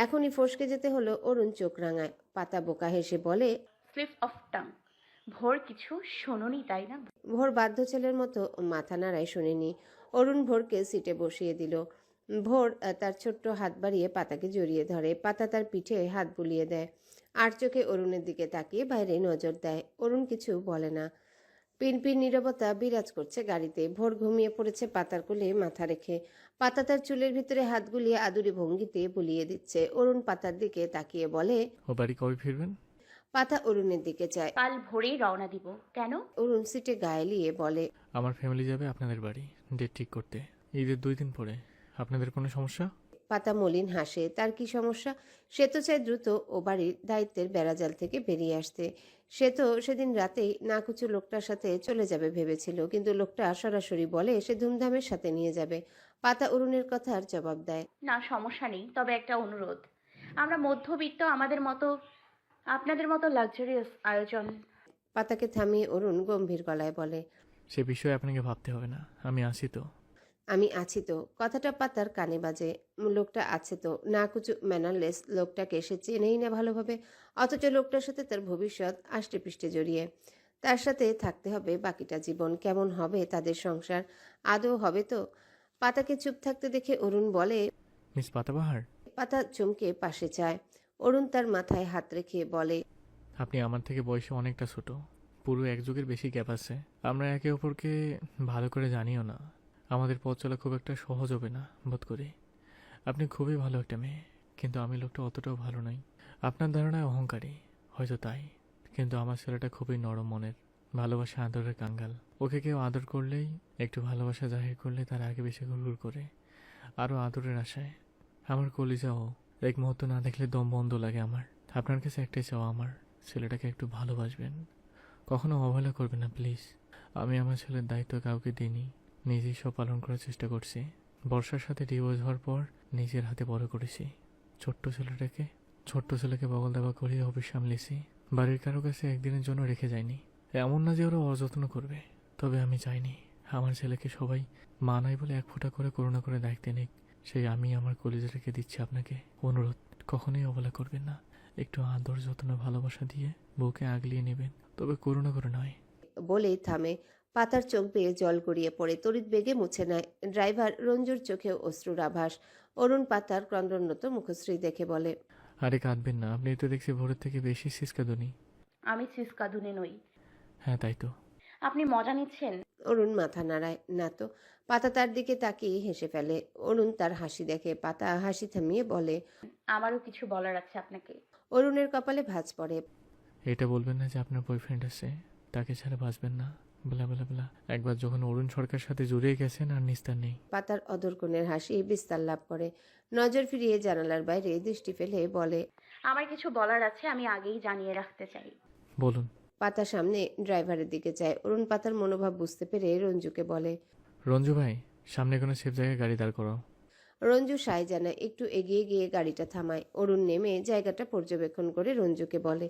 এখনই ফসকে যেতে হলো। অরুণ চোখ রাঙায়। পাতা বোকা হেসে বলে, স্লিপ অফ টাং। ভোর কিছু শোনোনি তাই না? ভোর বাধ্য ছেলের মতো মাথা নাড়ায়, শুনেনি। অরুণ ভোরকে সিটে বসিয়ে দিল। ভোর তার ছোট্ট হাত বাড়িয়ে পাতাকে জড়িয়ে ধরে। পাতা তার পিঠে হাত বুলিয়ে দেয়। আর চোখে অরুণের দিকে তাকিয়ে বাইরে নজর দেয়। অরুণ কিছু বলে না। পিনপিন নীরবতা বিরাজ করছে গাড়িতে। ভোর ঘুমিয়ে পড়েছে পাতার কোলে মাথা রেখে। পাতা তার চুলের ভিতরে হাত গুলিয়ে আদুরি ভঙ্গিতে বুলিয়ে দিচ্ছে। অরুণ পাতার দিকে তাকিয়ে বলে, ও বাড়ি কবে ফিরবেন? পাতা অরুণের দিকে চায়। কাল ভোরেই রওনা দিব। কেন? অরুণ সিটে গায়ে লিয়ে বলে, আমার ফ্যামিলি যাবে আপনাদের বাড়ি ডেট ঠিক করতে, ঈদের 2 দিন পরে। আপনাদের কোনো সমস্যা? পাতা মলিন হাসে। তার কি সমস্যা? সে তো চায় দ্রুত ও বাড়ির দায়িত্বের বেড়াজাল থেকে বেরিয়ে আসতে। সে তো সেদিন রাতেই নাকুচু লোকটার সাথে চলে যাবে ভেবেছিল, কিন্তু লোকটা সরাসরি বলে সে ধুমধামের সাথে নিয়ে যাবে। পাতা অরুণের কথার জবাব দেয়, না, সমস্যা নেই, তবে একটা অনুরোধ। আমরা মধ্যবিত্ত, আমাদের মতো আপনাদের মতো লাক্সারিয়াস আয়োজন। পাতাকে থামিয়ে অরুণ গম্ভীর গলায় বলে, সে বিষয়ে আপনাকে ভাবতে হবে না, আমি আছি তো। আমি আছি তো। কথাটা পাতার কানে বাজে। লোকটা আছে তো। নাকুচু ম্যানারলেস লোকটাকে সে চেনেই না ভালোভাবে, অথচ লোকটার সাথে তার ভবিষ্যৎ আষ্টে পৃষ্ঠে জড়িয়ে। তার সাথে থাকতে হবে বাকিটা জীবন। কেমন হবে তাদের সংসার? আদৌ হবে তো? পাতাকে চুপ থাকতে দেখে অরুণ বলে, মিস পাতাবাহার। পাতা চমকে পাশে চায়। অরুণ তার মাথায় হাত রেখে বলে, আপনি আমার থেকে বয়সে অনেকটা ছোট, পুরো 1 যুগের বেশি গ্যাপ আছে। আমরা একে অপরকে ভালো করে জানিও না। আমাদের পথ চলা খুব একটা সহজ হবে না বোধ করি। আপনি খুবই ভালো একটা মেয়ে, কিন্তু আমি লোকটা অতটাও ভালো নই। আপনার ধারণায় অহংকারী, হয়তো তাই, কিন্তু আমার ছেলেটা খুবই নরম মনের, ভালোবাসা আদরের কাঙ্গাল। ওকে কেউ আদর করলেই, একটু ভালোবাসা জাহির করলে তার আগে বেশি ঘুরঘুর করে, আরও আদরের আশায়। আমার কলিজাও এক মুহূর্ত না দেখলে দম বন্ধ লাগে আমার। আপনার কাছে একটাই চাওয়া, আমার ছেলেটাকে একটু ভালোবাসবেন, কখনো অবহেলা করবেন না প্লিজ। আমি আমার ছেলের দায়িত্ব কাউকে দিইনি, নিজেই সব পালন করার চেষ্টা করছি। বর্ষার সাথে ডিভোর্স হওয়ার পর নিজের হাতে বড় করেছি ছোট্ট ছেলেকে বগল দাবা করিয়ে অফিস সামলেছি। বাড়ির কারো কাছে একদিনের জন্য রেখে যায়নি। এমন না যে ওরা অযত্ন করবে, তবে আমি চাইনি আমার ছেলেকে সবাই মা নাই বলে এক ফোঁটা করে করুণা করে দায়িত্ব নিক। সেই আমি আমার কলেজে রেখে দিচ্ছি আপনাকে অনুরোধ, কখনোই অবহেলা করবেন না। একটু আদর যত্ন ভালোবাসা দিয়ে বউকে আগলিয়ে নেবেন, তবে করুণা করে নয়। বলেই থামে। পাতার চোখ বেয়ে জল গড়িয়ে পড়ে, তড়িৎ বেগে মুছে নেয়। ড্রাইভার রঞ্জুর চোখে অশ্রুর আভাস। অরুণ পাতার ক্রন্দনরত মুখশ্রী দেখে বলে, আরে কাঁদবেন না, আপনি তো দেখছি ভোরের থেকে বেশি সিসকাদুনি। আমি সিসকাদুনে নই। হ্যাঁ তাই তো। আপনি মজা নিচ্ছেন? অরুণ মাথা নাড়ায়, না তো। পাতা তার দিকে তাকিয়ে হেসে ফেলে। অরুণ তার হাসি দেখে পাতা হাসি থামিয়ে বলে, আমারও কিছু বলার আছে আপনাকে। অরুণের কপালে ভাঁজ পড়ে। এটা বলবেন না যে আপনার বয়ফ্রেন্ড আছে, তাকে ছাড়া বাঁচবেন না। বলা বলা বলা, একবার যখন অরুণ সরকার সাথে জড়িয়ে গেছেন আর নিস্তার নেই। পাতার অদরকনের হাসি বিস্তার লাভ করে। নজর ফিরিয়ে জানালার বাইরে দৃষ্টি ফেলে বলে, আমার কিছু বলার আছে, আমি আগেই জানিয়ে রাখতে চাই। বলুন। পাতা সামনে ড্রাইভারের দিকে যায়। অরুণ পাতার মনোভাব বুঝতে পেরে রঞ্জুকে বলে, রঞ্জু ভাই, সামনে কোনো সেফ জায়গায় গাড়ি দাঁড় করাও। রঞ্জু সায় জানায়, একটু এগিয়ে গিয়ে গাড়িটা থামায়। অরুণ নেমে জায়গাটা পর্যবেক্ষণ করে রঞ্জুকে বলে,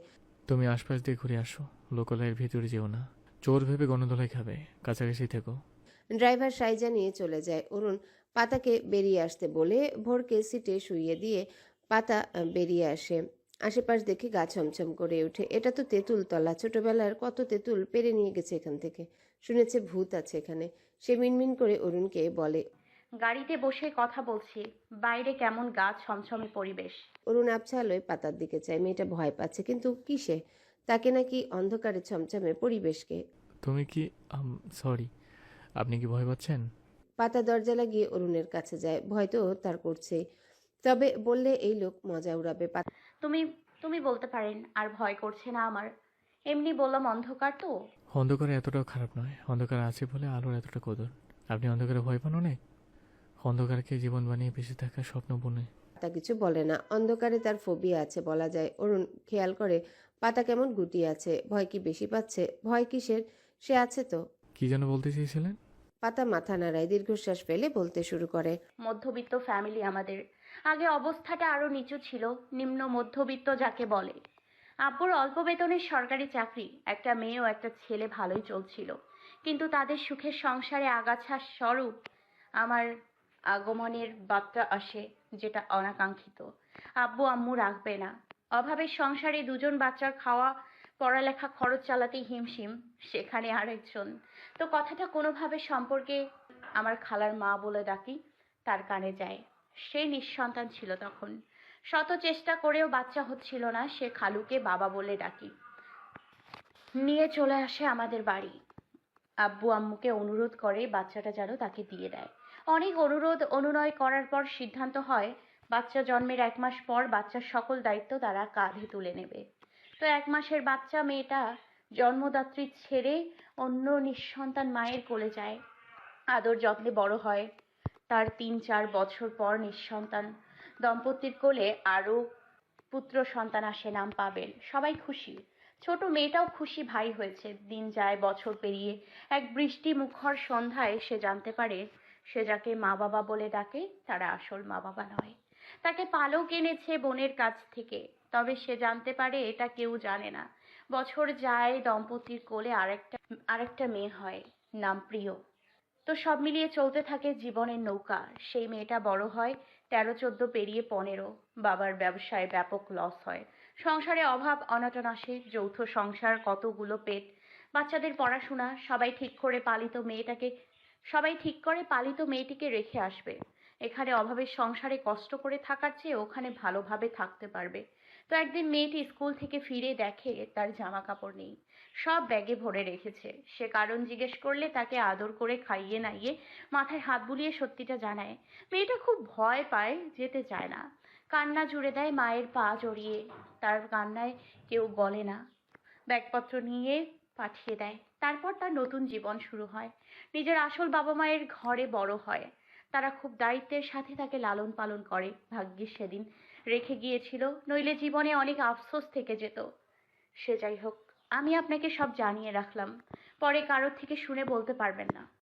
তুমি আশপাশ দিয়ে ঘুরে আসো, লোকালয়ের ভিতরে যেও না, চোর ভেবে গণদোলাই খাবে, কাছাকাছি থেকো। ড্রাইভার সায় জানিয়ে চলে যায়। অরুণ পাতাকে বেরিয়ে আসতে বলে ভোরকে সিটে শুইয়ে দিয়ে পাতা বেরিয়ে আসে। আশেপাশ দেখে গা ছমছম করে ওঠে। এটা তো তেঁতুল তলা, ছোটবেলার কত তেঁতুল পেরে নিয়ে গেছে এখান থেকে। শুনেছে ভূত আছে এখানে। সে মিনমিন করে অরুণকে বলে, গাড়িতে বসে কথা বলছি, বাইরে কেমন গা ছমছমে পরিবেশ। অরুণ আবছা আলোয় পাতার দিকে চায়। মেয়েটা ভয় পাচ্ছে, কিন্তু কিসে? তাকে নাকি অন্ধকারে ছমছমে পরিবেশকে? তুমি কি সরি, আপনি কি ভয় পাচ্ছেন? পাতা দরজা লাগিয়ে অরুণের কাছে যায়। ভয় তো তার করছেই, তবে বললে এই লোক মজা উড়াবে। তুমি তুমি বলতে পারেন, আর ভয় করছে না আমার। এমনি বললাম, অন্ধকার তো। অন্ধকারে এতটাও খারাপ নয়, অন্ধকার আছে বলে আলোর এতটা কদর। আপনি অন্ধকারে ভয় পান অনেক, অন্ধকারকে জীবন বানিয়ে বেঁচে থাকার স্বপ্ন বনে। পাতা কিছু বলে না। অন্ধকারে তার ফোবিয়া আছে বলা যায়। অরুণ খেয়াল করে পাতা কেমন গুটিয়ে আছে। ভয় কি বেশি পাচ্ছে? ভয় কিসের? সে আছে তো। কি যেন বলতে চেয়েছিলেন? পাতা মাথা নাড়ায়, দীর্ঘশ্বাস ফেলে বলতে শুরু করে, মধ্যবিত্ত ফ্যামিলি আমাদের। আগে অবস্থাটা আরো নিচু ছিল, নিম্ন মধ্যবিত্ত যাকে বলে। আব্বুর অল্প বেতনের সরকারি চাকরি, একটা মেয়ে ও একটা ছেলে, ভালোই চলছিল। কিন্তু তাদের সুখের সংসারে আগাছা স্বরূপ আমার আগমনের বার্তা আসে, যেটা অনাকাঙ্ক্ষিত। আব্বু আম্মু রাখবে না। অভাবের সংসারে দুজন বাচ্চার খাওয়া পড়ালেখা খরচ চালাতে হিমশিম, সেখানে আরেকজন। তো কথাটা কোনোভাবে সম্পর্কে আমার খালার মা বলে ডাকি, তার কানে যায়। সে নিঃসন্তান ছিল তখন, শত চেষ্টা করেও বাচ্চা হচ্ছিল না। সে খালুকে বাবা বলে ডাকি, নিয়ে চলে আসে আমাদের বাড়ি। আব্বু আম্মুকে অনুরোধ করে বাচ্চাটা যেন তাকে দিয়ে দেয়। অনেক অনুরোধ অনুনয় করার পর সিদ্ধান্ত হয়, বাচ্চা জন্মের 1 মাস পর বাচ্চার সকল দায়িত্ব তারা কাঁধে তুলে নেবে। তো 1 মাসের বাচ্চা মেয়েটা জন্মদাত্রী ছেড়ে অন্য নিঃসন্তান মায়ের কোলে যায়, আদর যত্নে বড় হয়। তার 3-4 বছর পর নিঃসন্তান দম্পতির কোলে আরও পুত্র সন্তান আসে, নাম পাবেল। সবাই খুশি, ছোট মেয়েটাও খুশি, ভাই হয়েছে। দিন যায়, বছর পেরিয়ে এক বৃষ্টি মুখর সন্ধ্যায় সে জানতে পারে, সে যাকে মা বাবা বলে ডাকে তারা আসল মা বাবা নয়। তাকে পালক এনেছে বোনের কাছ থেকে, তবে সে জানতে পারে এটা কেউ জানে না। বছর যায়, দম্পতির কোলে আরেকটা মেয়ে হয়, নাম প্রিয়। তো সব মিলিয়ে চলতে থাকে জীবনের নৌকা। সেই মেয়েটা বড় হয়, 13-14 পেরিয়ে 15। বাবার ব্যবসায় ব্যাপক লস হয়, সংসারে অভাব অনটন আসে। যৌথ সংসার, কতগুলো পেট, বাচ্চাদের পড়াশোনা। সবাই ঠিক করে পালিত মেয়েটিকে রেখে আসবে। এখানে অভাবের সংসারে কষ্ট করে থাকার চেয়ে ওখানে ভালোভাবে থাকতে পারবে। তো একদিন মেয়েটি স্কুল থেকে ফিরে দেখে তার জামা কাপড় নেই, সব ব্যাগে ভরে রেখেছে। সে কারণ জিজ্ঞেস করলে তাকে আদর করে খাইয়ে নাইয়ে মাথায় হাত বুলিয়ে সত্যিটা জানায়। মেয়েটা খুব ভয় পায়, যেতে চায় না, কান্না জুড়ে দেয় মায়ের পা জড়িয়ে। তার কান্নায় কেউ গলে না, ব্যাগপত্র নিয়ে পাঠিয়ে দেয়। তারপর তার নতুন জীবন শুরু হয়, নিজের আসল বাবা মায়ের ঘরে বড় হয়। তারা খুব দায়িত্বের সাথে তাকে লালন পালন করে। ভাগ্যিস সেদিন রেখে গিয়েছিল, নইলে জীবনে অনেক আফসোস থেকে যেত। সে যাই হোক, আমি আপনাকে সব জানিয়ে রাখলাম, পরে কারোর থেকে শুনে বলতে পারবেন না।